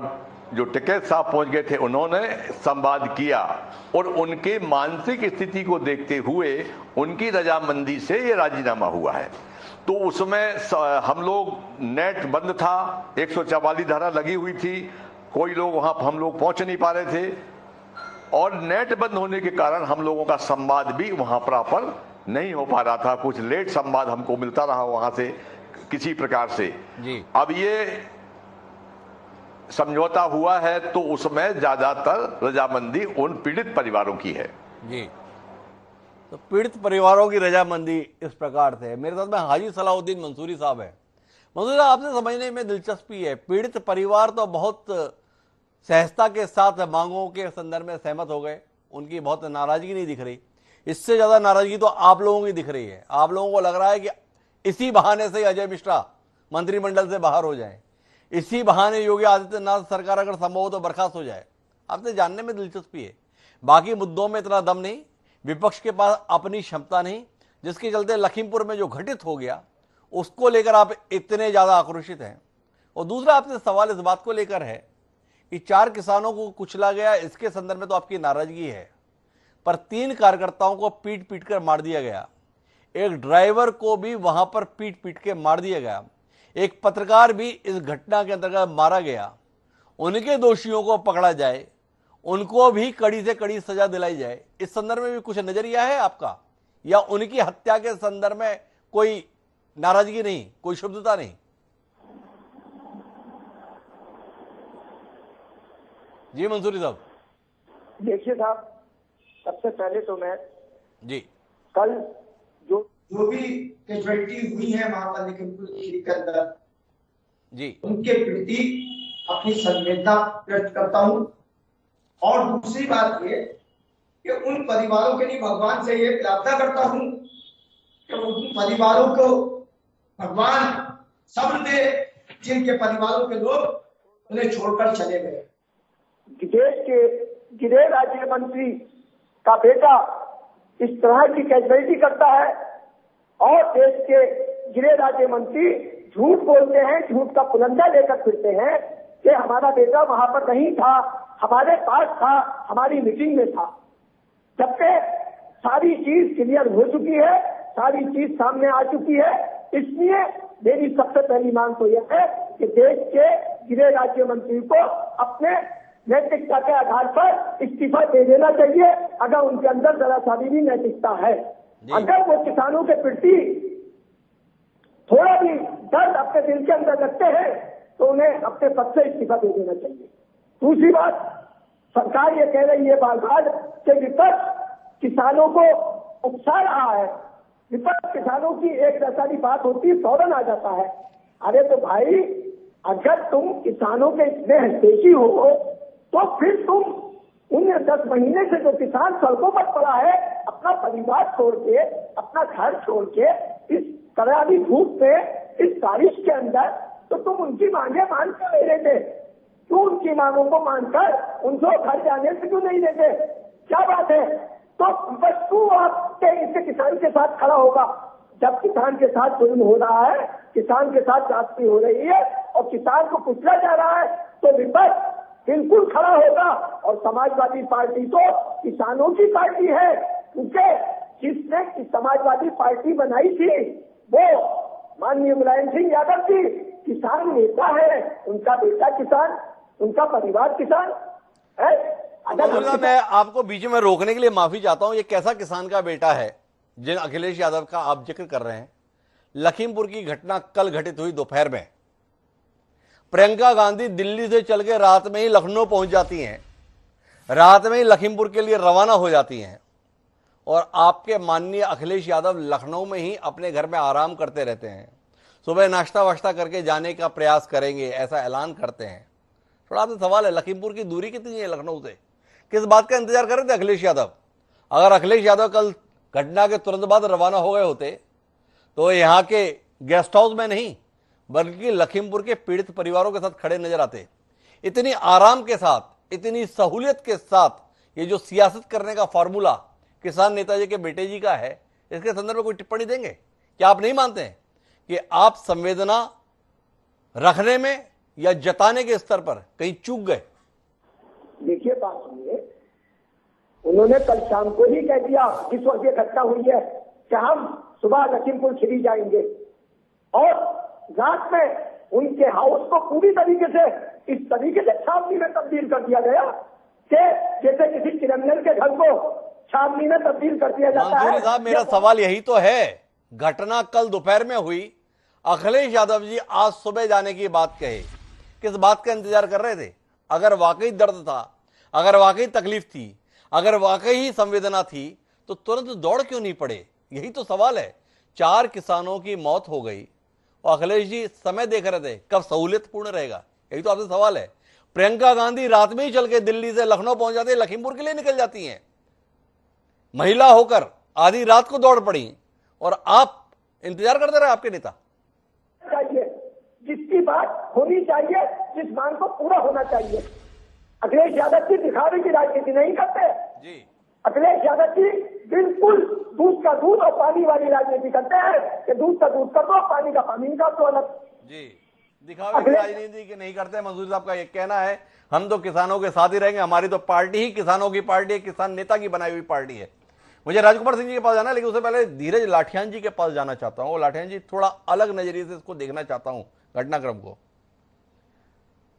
जो टिकैत साहब पहुंच गए थे उन्होंने संवाद किया और उनके मानसिक स्थिति को देखते हुए उनकी रजामंदी से ये राजीनामा हुआ है। तो उसमें हम लोग, नेट बंद था, 144 धारा लगी हुई थी, कोई लोग वहां हम लोग पहुंच नहीं पा रहे थे और नेट बंद होने के कारण हम लोगों का संवाद भी वहां प्रॉपर नहीं हो पा रहा था। कुछ लेट संवाद हमको मिलता रहा वहां से किसी प्रकार से जी। अब ये समझौता हुआ है तो उसमें ज्यादातर रजामंदी उन पीड़ित परिवारों की है जी। तो पीड़ित परिवारों की रजामंदी इस प्रकार से। मेरे साथ में हाजी सलाउद्दीन मंसूरी साहब है। मंसूरी साहब, आपसे समझने में दिलचस्पी है, पीड़ित परिवार तो बहुत सहजता के साथ मांगों के संदर्भ में सहमत हो गए, उनकी बहुत नाराजगी नहीं दिख रही। इससे ज्यादा नाराजगी तो आप लोगों की दिख रही है। आप लोगों को लग रहा है कि इसी बहाने से अजय मिश्रा मंत्रिमंडल से बाहर हो जाए, इसी बहाने योगी आदित्यनाथ सरकार अगर संभव हो तो बर्खास्त हो जाए। आपसे जानने में दिलचस्पी है। बाकी मुद्दों में इतना दम नहीं, विपक्ष के पास अपनी क्षमता नहीं, जिसके चलते लखीमपुर में जो घटित हो गया उसको लेकर आप इतने ज्यादा आक्रोशित हैं। और दूसरा आपसे सवाल इस बात को लेकर है कि 4 किसानों को कुचला गया, इसके संदर्भ में तो आपकी नाराजगी है, पर 3 कार्यकर्ताओं को पीट पीट कर मार दिया गया, एक ड्राइवर को भी वहां पर पीट पीट के मार दिया गया, एक पत्रकार भी इस घटना के अंतर्गत मारा गया। उनके दोषियों को पकड़ा जाए, उनको भी कड़ी से कड़ी सजा दिलाई जाए, इस संदर्भ में भी कुछ नजरिया है आपका, या उनकी हत्या के संदर्भ में कोई नाराजगी नहीं, कोई शुद्धता नहीं? जी मंसूरी साहब। देखिए साहब, सबसे पहले तो मैं जी कल जो भी कैजुअलिटी हुई है वहां पर लखीमपुर खीरी के अंदर जी, उनके प्रति अपनी संवेदना व्यक्त करता हूं। और दूसरी बात ये कि उन परिवारों के लिए भगवान से ये प्रार्थना करता हूं कि उन परिवारों को भगवान सब्र दे जिनके परिवारों के लोग उन्हें छोड़कर चले गए। देश के गृह राज्य मंत्री का बेटा इस तरह की कैजुअलिटी करता है और देश के गृह राज्य मंत्री झूठ बोलते हैं, झूठ का पुलंदा लेकर फिरते हैं कि हमारा बेटा वहां पर नहीं था, हमारे पास था, हमारी मीटिंग में था। जबकि सारी चीज क्लियर हो चुकी है, सारी चीज सामने आ चुकी है। इसलिए मेरी सबसे पहली मांग तो यह है कि देश के गृह राज्य मंत्री को अपने नैतिकता के आधार पर इस्तीफा दे देना चाहिए, अगर उनके अंदर जरा सा भी नैतिकता है। अगर वो किसानों के प्रति थोड़ा भी दर्द अपने दिल के अंदर रखते हैं तो उन्हें अपने पद से इस्तीफा दे देना चाहिए। दूसरी बात, सरकार ये कह रही है बार बार कि विपक्ष किसानों को उकसा रहा है, विपक्ष किसानों की एक जैसा भी बात होती है फौरन आ जाता है। अरे तो भाई, अगर तुम किसानों के इतने हितैषी हो तो फिर तुम उन 10 महीने से जो किसान सड़कों पर पड़ा है, अपना परिवार छोड़ के, अपना घर छोड़ के, इस करारी धूप में, इस बारिश के अंदर, तो तुम उनकी मांगे मान क्यों नहीं लेते? क्यों उनकी मांगों को मानकर उनको घर जाने से क्यों नहीं देते? क्या बात है? तो बस तू आपके इसके किसान के साथ खड़ा होगा। जब किसान के साथ जुल्म हो रहा है, किसान के साथ जाति हो रही है और किसान को कुचला जा रहा है, तो विपक्ष बिल्कुल खड़ा होगा। और समाजवादी पार्टी तो किसानों की पार्टी है, क्योंकि जिसने की समाजवादी पार्टी बनाई थी वो माननीय मुलायम सिंह यादव जी किसान नेता है, उनका बेटा किसान, उनका परिवार किसान है। मैं आपको बीच में रोकने के लिए माफी चाहता हूं। ये कैसा किसान का बेटा है जिन अखिलेश यादव का आप जिक्र कर रहे हैं? लखीमपुर की घटना कल घटित हुई दोपहर में। प्रियंका गांधी दिल्ली से चल के रात में ही लखनऊ पहुंच जाती हैं, रात में ही लखीमपुर के लिए रवाना हो जाती हैं, और आपके माननीय अखिलेश यादव लखनऊ में ही अपने घर में आराम करते रहते हैं। सुबह नाश्ता वाश्ता करके जाने का प्रयास करेंगे, ऐसा ऐलान करते हैं। थोड़ा आपसे सवाल है, लखीमपुर की दूरी कितनी है लखनऊ से? किस बात का इंतजार कर रहे थे अखिलेश यादव? अगर अखिलेश यादव कल घटना के तुरंत बाद रवाना हो गए होते तो यहाँ के गेस्ट हाउस में नहीं बल्कि लखीमपुर के पीड़ित परिवारों के साथ खड़े नजर आते। इतनी आराम के साथ, इतनी सहूलियत के साथ ये जो सियासत करने का फॉर्मूला किसान नेताजी के बेटे जी का है, इसके संदर्भ में कोई टिप्पणी देंगे? क्या आप नहीं मानते हैं कि आप संवेदना रखने में या जताने के स्तर पर कहीं चूक गए? देखिए बात सुनिए, उन्होंने कल शाम को ही कह दिया जिस वक्त ये घटना हुई है कि हम सुबह लखीमपुर खीरी जाएंगे, और रात में उनके हाउस को पूरी तरीके से इस तरीके से छावनी में तब्दील कर दिया गया कि जैसे किसी क्रिमिनल के घर को छावनी में तब्दील कर दिया जाता है। साहब, मेरा सवाल यही तो है, घटना कल दोपहर में हुई, अखिलेश यादव जी आज सुबह जाने की बात कहे, किस बात का इंतजार कर रहे थे? अगर वाकई दर्द था, अगर वाकई तकलीफ थी, अगर वाकई ही संवेदना थी, तो तुरंत दौड़ क्यों नहीं पड़े? यही तो सवाल है। 4 किसानों की मौत हो गई और अखिलेश जी समय देख रहे थे कब सहूलियत पूर्ण रहेगा, यही तो आपसे सवाल है। प्रियंका गांधी रात में ही चल के दिल्ली से लखनऊ पहुंच जाती है, लखीमपुर के लिए निकल जाती हैं, महिला होकर आधी रात को दौड़ पड़ी, और आप इंतजार करते रहे आपके नेता। चाहिए जिसकी बात होनी चाहिए, जिस मांग को पूरा होना चाहिए। अखिलेश यादव जी दिखावे की राजनीति नहीं करते जी। अखिलेश यादव जी बिल्कुल दूध का दूध और पानी वाली राजनीति करते हैं कि दूध का दूध कर दो, पानी का पानी निकाल दो अलग। जी, दिखावे की राजनीति के नहीं करते। मंसूरी साहब का ये कहना है हम तो किसानों के साथ ही रहेंगे, हमारी तो पार्टी ही किसानों की पार्टी है, किसान नेता की बनाई हुई पार्टी है। मुझे राजकुमार सिंह जी के पास जाना है, लेकिन उससे पहले धीरज लाठियान जी के पास जाना चाहता हूं। लाठियान जी, थोड़ा अलग नजरिए से इसको देखना चाहता हूं घटनाक्रम को।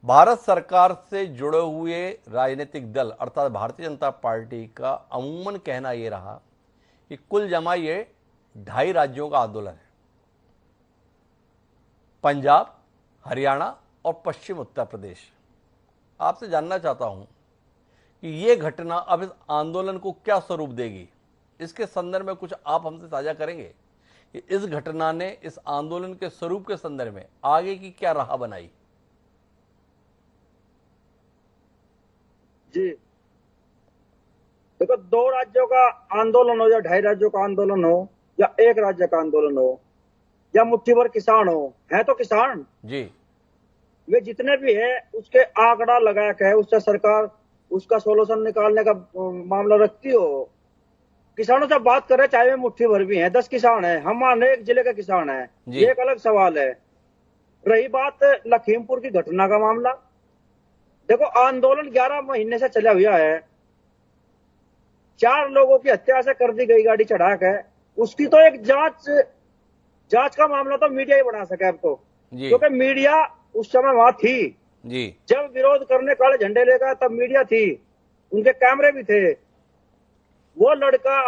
भारत सरकार से जुड़े हुए राजनीतिक दल अर्थात भारतीय जनता पार्टी का अमूमन कहना यह रहा कि कुल जमा ये 2.5 राज्यों का आंदोलन है, पंजाब, हरियाणा और पश्चिम उत्तर प्रदेश। आपसे जानना चाहता हूं कि ये घटना अब इस आंदोलन को क्या स्वरूप देगी, इसके संदर्भ में कुछ आप हमसे साझा करेंगे कि इस घटना ने इस आंदोलन के स्वरूप के संदर्भ में आगे की क्या राह बनाई? जी देखो, 2 राज्यों का आंदोलन हो या 2.5 राज्यों का आंदोलन हो या 1 राज्य का आंदोलन हो या मुट्ठी भर किसान हो, है तो किसान जी। वे जितने भी है उसके आंकड़ा लगा के उससे सरकार उसका सोल्यूशन निकालने का मामला रखती हो। किसानों से बात करें, चाहे वे मुट्ठी भर भी हैं, 10 किसान हैं, हम अनेक जिले के किसान हैं, ये एक अलग सवाल है। रही बात लखीमपुर की घटना का मामला, देखो आंदोलन 11 महीने से चला हुआ है, 4 लोगों की हत्या से कर दी गई गाड़ी चढ़ा के, उसकी तो एक जांच का मामला तो मीडिया ही बना सके अब तो, क्योंकि मीडिया उस समय वहां थी जी। जब विरोध करने काले झंडे लेकर तब मीडिया थी, उनके कैमरे भी थे। वो लड़का,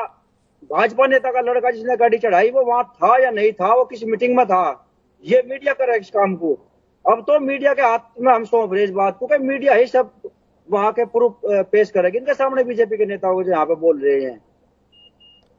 भाजपा नेता का लड़का जिसने गाड़ी चढ़ाई, वो वहां था या नहीं था, वो किस मीटिंग में था, ये मीडिया करे इस काम को। अब तो मीडिया के हाथ में हम सौंप रहे इस बात को, क्योंकि मीडिया ही सब वहां के प्रूफ पेश करेगी इनके सामने, बीजेपी के नेताओं को जो यहाँ पे बोल रहे हैं।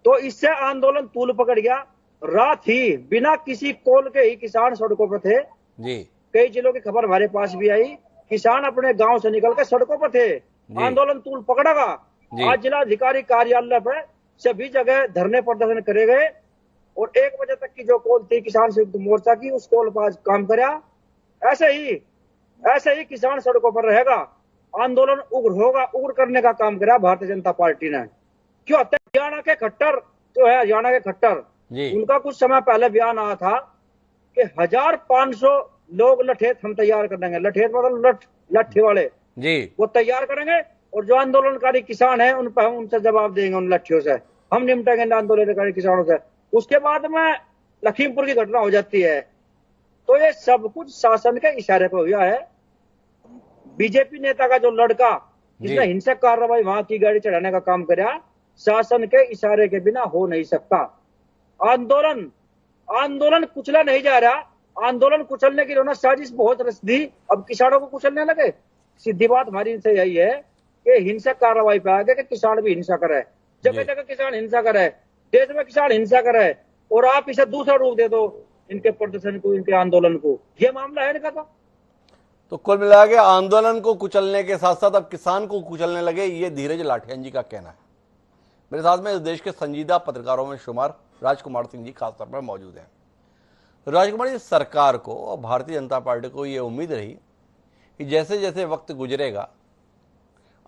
तो इससे आंदोलन तूल पकड़ गया। रात ही बिना किसी कॉल के ही किसान सड़कों पर थे जी। कई जिलों की खबर हमारे पास भी आई, किसान अपने गांव से निकल कर सड़कों पर थे, आंदोलन तूल पकड़ेगा। आज जिलाधिकारी कार्यालय पर सभी जगह धरने प्रदर्शन करे गए, और 1 बजे तक की जो कॉल थी किसान संयुक्त मोर्चा की, उस कॉल पर आज काम करा। ऐसे ही किसान सड़कों पर रहेगा, आंदोलन उग्र होगा, उग्र करने का काम करा भारतीय जनता पार्टी ने। क्यों? हरियाणा के खट्टर जो है, हरियाणा के खट्टर, उनका कुछ समय पहले बयान आया था कि 1500 लोग लठेत हम तैयार कर देंगे। लठेत मतलब लट्ठे वाले, जी। वो तैयार करेंगे और जो आंदोलनकारी किसान है उन पर हम उनसे जवाब देंगे, उन लक्ष्यों से हम निपटेंगे आंदोलनकारी किसानों से। उसके बाद में लखीमपुर की घटना हो जाती है। तो ये सब कुछ शासन के इशारे पर हुआ है। बीजेपी नेता का जो लड़का जिसने हिंसक कार्रवाई वहां की गाड़ी चढ़ाने का काम किया, शासन के इशारे के बिना हो नहीं सकता। आंदोलन कुचला नहीं जा रहा। आंदोलन कुचलने की रोना साजिश बहुत रच दी, अब किसानों को कुचलने लगे। सीधी बात हमारी इनसे यही है कि हिंसक कार्रवाई पे आ गए कि किसान भी हिंसा करे, जगह जगह किसान हिंसा करे, देश में किसान हिंसा करे, और आप इसे दूसरा रूप दे दो इनके प्रदर्शन को, इनके आंदोलन को। ये मामला है इनका। तो कुल मिला के आंदोलन को कुचलने के साथ साथ अब किसान को कुचलने लगे, ये धीरज लाठियान जी का कहना है। मेरे साथ में इस देश के संजीदा पत्रकारों में शुमार राजकुमार सिंह जी खासतौर पर मौजूद हैं। राजकुमार जी, सरकार को और भारतीय जनता पार्टी को ये उम्मीद रही कि जैसे जैसे वक्त गुजरेगा,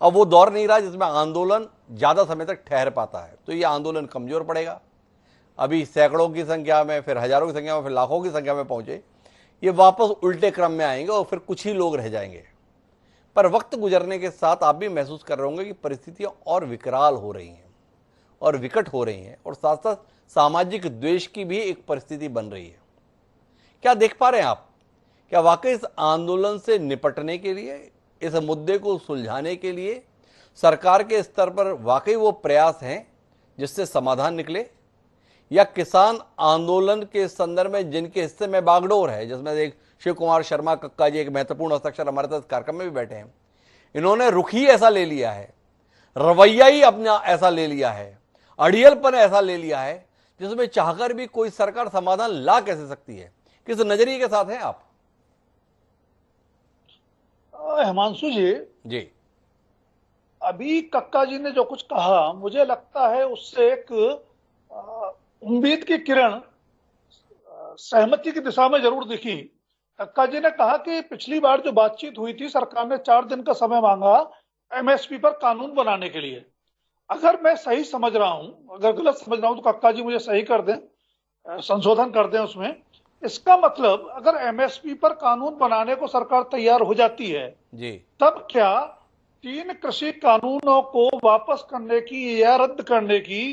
अब वो दौर नहीं रहा जिसमें आंदोलन ज़्यादा समय तक ठहर पाता है, तो ये आंदोलन कमज़ोर पड़ेगा। अभी सैकड़ों की संख्या में, फिर हज़ारों की संख्या में, फिर लाखों की संख्या में पहुँचे, ये वापस उल्टे क्रम में आएंगे और फिर कुछ ही लोग रह जाएंगे। पर वक्त गुजरने के साथ आप भी महसूस कर रहे होंगे कि परिस्थितियाँ और विकराल हो रही हैं और विकट हो रही हैं, और साथ साथ सामाजिक द्वेष की भी एक परिस्थिति बन रही है। क्या देख पा रहे हैं आप? क्या वाकई इस आंदोलन से निपटने के लिए, इस मुद्दे को सुलझाने के लिए सरकार के स्तर पर वाकई वो प्रयास हैं जिससे समाधान निकले, या किसान आंदोलन के संदर्भ में जिनके हिस्से में बागडोर है, जिसमें एक शिव कुमार शर्मा कक्का जी एक महत्वपूर्ण हस्ताक्षर हमारे साथ कार्यक्रम में भी बैठे हैं, इन्होंने रुख ही ऐसा ले लिया है, रवैया ही अपना ऐसा ले लिया है, अड़ियलपन ऐसा ले लिया है, जिसमें चाहकर भी कोई सरकार समाधान ला कैसे सकती है? किस नजरिए के साथ हैं आप? हिमांशु जी, अभी कक्का जी ने जो कुछ कहा, मुझे लगता है उससे एक उम्मीद की किरण सहमति की दिशा में जरूर दिखी। कक्का जी ने कहा कि पिछली बार जो बातचीत हुई थी, सरकार ने 4 दिन का समय मांगा एमएसपी पर कानून बनाने के लिए। अगर मैं सही समझ रहा हूं, अगर गलत समझ रहा हूं तो कक्का जी मुझे सही कर दें, संशोधन कर दें उसमें। इसका मतलब अगर एमएसपी पर कानून बनाने को सरकार तैयार हो जाती है जी, तब क्या 3 कृषि कानूनों को वापस करने की या रद्द करने की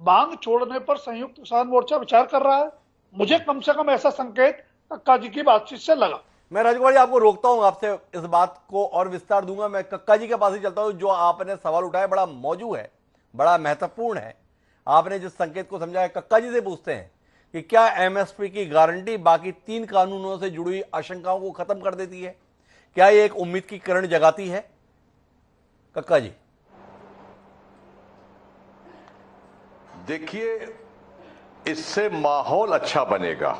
मांग छोड़ने पर संयुक्त किसान मोर्चा विचार कर रहा है? मुझे कम से कम ऐसा संकेत कक्का जी की बातचीत से लगा। मैं राजकुमार जी आपको रोकता हूं, आपसे इस बात को और विस्तार दूंगा। मैं कक्का जी के पास ही चलता हूं। जो आपने सवाल उठाया बड़ा मौजू है, बड़ा महत्वपूर्ण है। आपने जिस संकेत को समझा है, कक्का जी से पूछते हैं कि क्या एमएसपी की गारंटी बाकी 3 कानूनों से जुड़ी हुई आशंकाओं को खत्म कर देती है? क्या ये एक उम्मीद की किरण जगाती है? कक्का जी, देखिए, इससे माहौल अच्छा बनेगा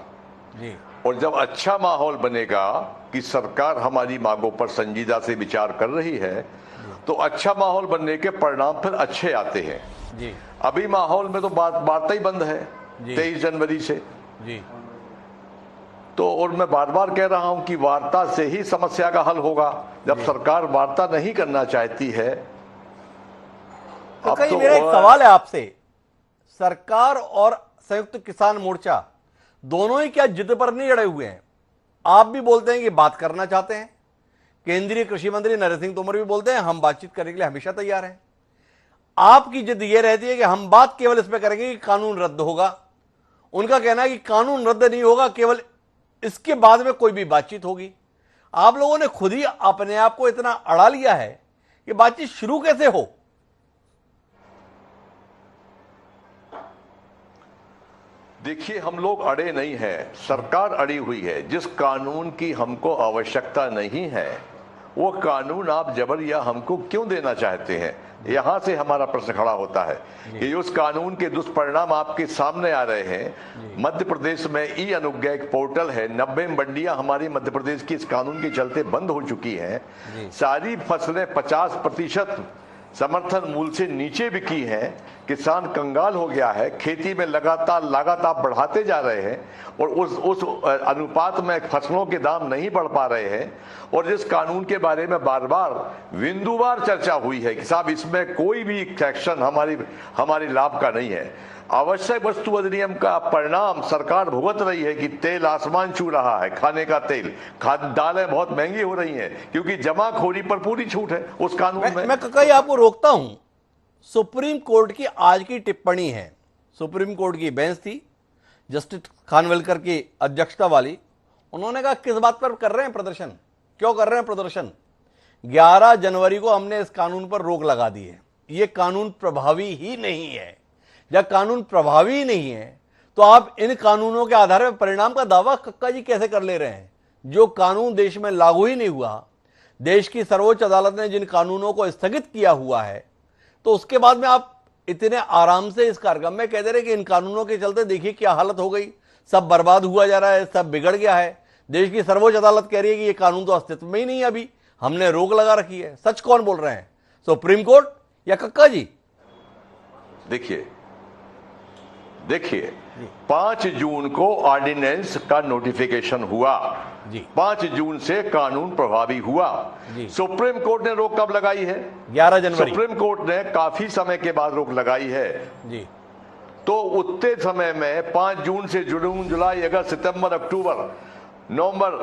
जी, और जब अच्छा माहौल बनेगा कि सरकार हमारी मांगों पर संजीदा से विचार कर रही है, तो अच्छा माहौल बनने के परिणाम फिर अच्छे आते हैं जी। अभी माहौल में तो वार्ता ही बंद है 23 जनवरी से जी। तो, और मैं बार बार कह रहा हूं कि वार्ता से ही समस्या का हल होगा। जब सरकार वार्ता नहीं करना चाहती है, तो मेरा एक सवाल है आपसे, सरकार और संयुक्त किसान मोर्चा दोनों ही क्या जिद पर नहीं अड़े हुए हैं? आप भी बोलते हैं कि बात करना चाहते हैं, केंद्रीय कृषि मंत्री नरेंद्र सिंह तोमर भी बोलते हैं हम बातचीत करने के लिए हमेशा तैयार हैं। आपकी जिद यह रहती है कि हम बात केवल इस पर करेंगे कि कानून रद्द होगा। उनका कहना है कि कानून रद्द नहीं होगा, केवल इसके बाद में कोई भी बातचीत होगी। आप लोगों ने खुद ही अपने आप को इतना अड़ा लिया है कि बातचीत शुरू कैसे हो? देखिए, हम लोग अड़े नहीं हैं, सरकार अड़ी हुई है। जिस कानून की हमको आवश्यकता नहीं है वो कानून आप जबर या हमको क्यों देना चाहते हैं? यहां से हमारा प्रश्न खड़ा होता है कि उस कानून के दुष्परिणाम आपके सामने आ रहे हैं। मध्य प्रदेश में ई अनुज्ञा एक पोर्टल है, 90 मंडियां हमारी मध्य प्रदेश की इस कानून के चलते बंद हो चुकी हैं। सारी फसलें 50% समर्थन मूल्य से नीचे बिकी हैं। किसान कंगाल हो गया है, खेती में लगातार लागत आप बढ़ाते जा रहे हैं और उस अनुपात में फसलों के दाम नहीं बढ़ पा रहे हैं। और जिस कानून के बारे में बार बार बिंदुवार चर्चा हुई है कि साहब इसमें कोई भी सेक्शन हमारी लाभ का नहीं है, आवश्यक वस्तु अधिनियम का परिणाम सरकार भुगत रही है कि तेल आसमान छू रहा है, खाने का तेल, दालें बहुत महंगी हो रही हैं क्योंकि जमाखोरी पर पूरी छूट है उस कानून में। मैं कक्का जी आपको रोकता हूं। सुप्रीम कोर्ट की आज की टिप्पणी है, सुप्रीम कोर्ट की बेंच थी जस्टिस खानविलकर की अध्यक्षता वाली, उन्होंने कहा किस बात पर कर रहे हैं प्रदर्शन, क्यों कर रहे हैं प्रदर्शन? 11 जनवरी को हमने इस कानून पर रोक लगा दी है, ये कानून प्रभावी ही नहीं है। जब कानून प्रभावी नहीं है तो आप इन कानूनों के आधार पर परिणाम का दावा कक्का जी कैसे कर ले रहे हैं? जो कानून देश में लागू ही नहीं हुआ, देश की सर्वोच्च अदालत ने जिन कानूनों को स्थगित किया हुआ है, तो उसके बाद में आप इतने आराम से इस कार्यक्रम में कह दे रहे कि इन कानूनों के चलते देखिए क्या हालत हो गई, सब बर्बाद हुआ जा रहा है, सब बिगड़ गया है। देश की सर्वोच्च अदालत कह रही है कि ये कानून तो अस्तित्व में ही नहीं है, अभी हमने रोक लगा रखी है। सच कौन बोल रहे हैं, सुप्रीम कोर्ट या कक्का जी? देखिए 5 जून को ऑर्डिनेंस का नोटिफिकेशन हुआ जी, 5 जून से कानून प्रभावी हुआ जी। सुप्रीम कोर्ट ने रोक कब लगाई है? 11 जनवरी। सुप्रीम कोर्ट ने काफी समय के बाद रोक लगाई है जी। तो उतने समय में 5 जून से जून, जुलाई, अगस्त, सितंबर, अक्टूबर, नवंबर,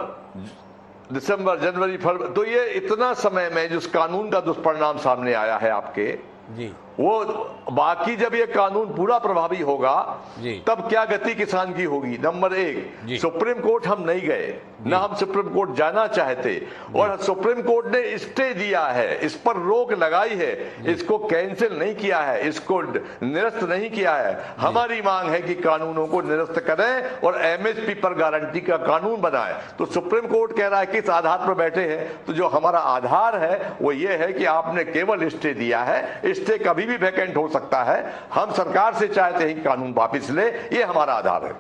दिसंबर, जनवरी, फरवरी, तो ये इतना समय में जिस कानून का दुष्परिणाम सामने आया है आपके जी, वो बाकी जब ये कानून पूरा प्रभावी होगा जी, तब क्या गति किसान की होगी? नंबर 1, सुप्रीम कोर्ट हम नहीं गए, ना हम सुप्रीम कोर्ट जाना चाहते, और सुप्रीम कोर्ट ने स्टे दिया है, इस पर रोक लगाई है, इसको कैंसिल नहीं किया है, इसको निरस्त नहीं किया है। हमारी मांग है कि कानूनों को निरस्त करें और एमएसपी पर गारंटी का कानून बनाए। तो सुप्रीम कोर्ट कह रहा है किस आधार पर बैठे हैं? तो जो हमारा आधार है वो ये है कि आपने केवल स्टे दिया है, स्टे कभी भी वैकेंट हो सकता है, हम सरकार से चाहते हैं कानून वापस ले, ये हमारा आधार है।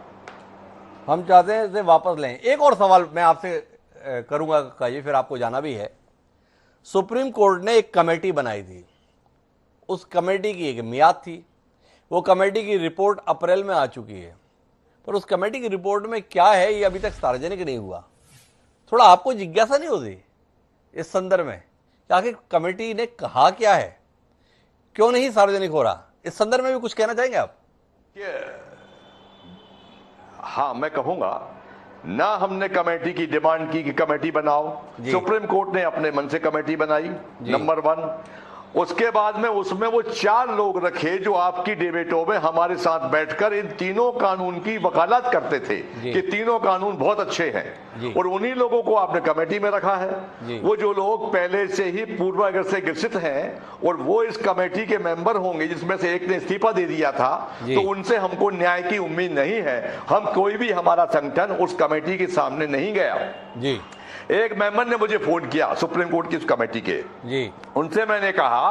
हम चाहते हैं इसे वापस लें। एक और सवाल मैं आपसे करूंगा कक्का जी, फिर आपको जाना भी है। सुप्रीम कोर्ट ने एक कमेटी बनाई थी, उस कमेटी की एक मियाद थी, वो कमेटी की रिपोर्ट अप्रैल में आ चुकी है, पर उस कमेटी की रिपोर्ट में क्या है ये अभी तक सार्वजनिक नहीं हुआ। थोड़ा आपको जिज्ञासा नहीं होती इस संदर्भ में कि आखिर कमेटी ने कहा क्या है, क्यों नहीं सार्वजनिक हो रहा? इस संदर्भ में भी कुछ कहना चाहेंगे आप? हाँ, मैं कहूंगा ना, हमने कमेटी की डिमांड की कि कमेटी बनाओ, सुप्रीम कोर्ट ने अपने मन से कमेटी बनाई, नंबर 1। उसके बाद में उसमें वो 4 लोग रखे जो आपकी डिबेटों में हमारे साथ बैठकर इन तीनों कानून की वकालत करते थे कि तीनों कानून बहुत अच्छे हैं, और उन्हीं लोगों को आपने कमेटी में रखा है। वो जो लोग पहले से ही पूर्वाग्रह से ग्रसित हैं और वो इस कमेटी के मेंबर होंगे, जिसमें से एक ने इस्तीफा दे दिया था, तो उनसे हमको न्याय की उम्मीद नहीं है। हम कोई भी, हमारा संगठन उस कमेटी के सामने नहीं गया जी। एक मेंबर ने मुझे फोन किया सुप्रीम कोर्ट की उस कमेटी के जी, उनसे मैंने कहा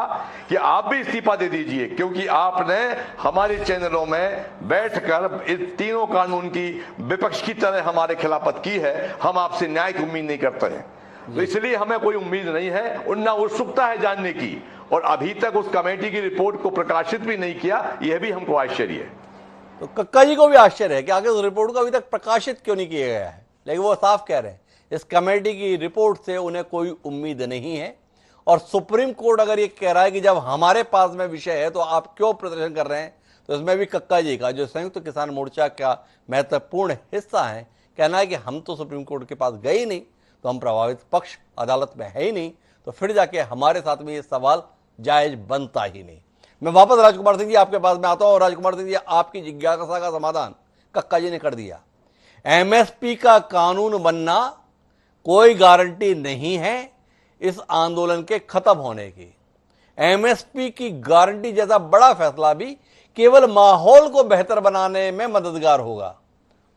कि आप भी इस्तीफा दे दीजिए, क्योंकि आपने हमारे चैनलों में बैठकर इन तीनों कानून की विपक्ष की तरह हमारे खिलाफत की है, हम आपसे न्याय की उम्मीद नहीं करते हैं, तो इसलिए हमें कोई उम्मीद नहीं है और ना उत्सुकता है जानने की, और अभी तक उस कमेटी की रिपोर्ट को प्रकाशित भी नहीं किया, यह भी हमको आश्चर्य है। तो कक्का जी को भी आश्चर्य है कि आगे उस रिपोर्ट को अभी तक प्रकाशित क्यों नहीं किया गया है, लेकिन वो साफ कह रहे हैं इस कमेटी की रिपोर्ट से उन्हें कोई उम्मीद नहीं है। और सुप्रीम कोर्ट अगर ये कह रहा है कि जब हमारे पास में विषय है तो आप क्यों प्रदर्शन कर रहे हैं, तो इसमें भी कक्का जी का, जो संयुक्त किसान मोर्चा का महत्वपूर्ण हिस्सा है, कहना है कि हम तो सुप्रीम कोर्ट के पास गए ही नहीं, तो हम प्रभावित पक्ष अदालत में है ही नहीं, तो फिर जाके हमारे साथ में ये सवाल जायज बनता ही नहीं। मैं वापस राजकुमार सिंह जी आपके पास में आता हूं, और राजकुमार सिंह जी आपकी जिज्ञासा का समाधान कक्का जी ने कर दिया। एमएसपी का कानून बनना कोई गारंटी नहीं है इस आंदोलन के खत्म होने की। एमएसपी की गारंटी जैसा बड़ा फैसला भी केवल माहौल को बेहतर बनाने में मददगार होगा।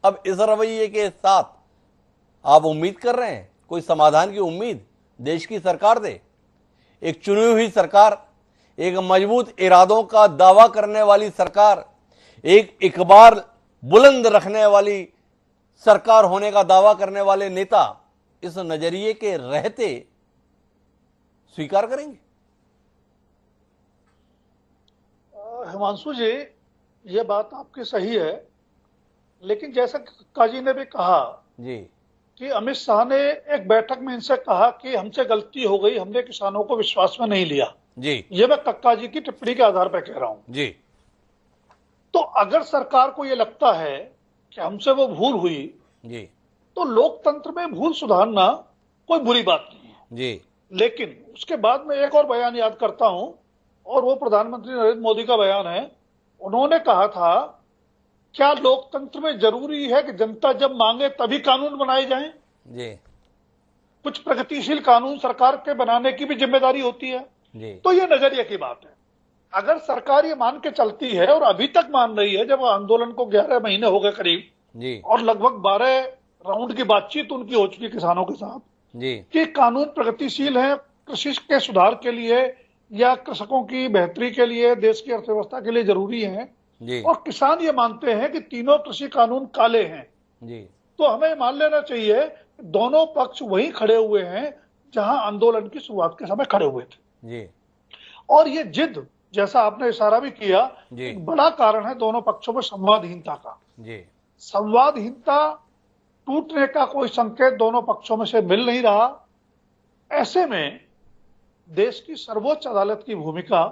अब इस रवैये के साथ आप उम्मीद कर रहे हैं कोई समाधान की उम्मीद देश की सरकार दे? एक चुनी हुई सरकार, एक मजबूत इरादों का दावा करने वाली सरकार, एक इकबार बुलंद रखने वाली सरकार होने का दावा करने वाले नेता इस नजरिए के रहते स्वीकार करेंगे? हिमांशु जी, ये बात आपकी सही है, लेकिन जैसा कक्का जी ने भी कहा जी कि अमित शाह ने एक बैठक में इनसे कहा कि हमसे गलती हो गई, हमने किसानों को विश्वास में नहीं लिया जी। ये मैं कक्का जी की टिप्पणी के आधार पर कह रहा हूं जी। तो अगर सरकार को ये लगता है कि हमसे वो भूल हुई जी, तो लोकतंत्र में भूल सुधारना कोई बुरी बात नहीं है जी, लेकिन उसके बाद में एक और बयान याद करता हूं और वो प्रधानमंत्री नरेंद्र मोदी का बयान है। उन्होंने कहा था, क्या लोकतंत्र में जरूरी है कि जनता जब मांगे तभी कानून बनाए जाएं? जी, कुछ प्रगतिशील कानून सरकार के बनाने की भी जिम्मेदारी होती है। जी, तो ये नजरिए की बात है। अगर सरकार ये मान के चलती है और अभी तक मान रही है, जब आंदोलन को 11 महीने हो गए करीब जी, और लगभग 12 राउंड की बातचीत उनकी हो चुकी किसानों के साथ, जी, कि कानून प्रगतिशील है, कृषि के सुधार के लिए या कृषकों की बेहतरी के लिए, देश की अर्थव्यवस्था के लिए जरूरी है, जी, और किसान ये मानते हैं कि तीनों कृषि कानून काले हैं, जी, तो हमें मान लेना चाहिए कि दोनों पक्ष वहीं खड़े हुए हैं जहां आंदोलन की शुरुआत के समय खड़े हुए थे। जी, और ये जिद, जैसा आपने इशारा भी किया, जी, एक बड़ा कारण है दोनों पक्षों में संवादहीनता का। जी, संवादहीनता टूटने का कोई संकेत दोनों पक्षों में से मिल नहीं रहा। ऐसे में देश की सर्वोच्च अदालत की भूमिका,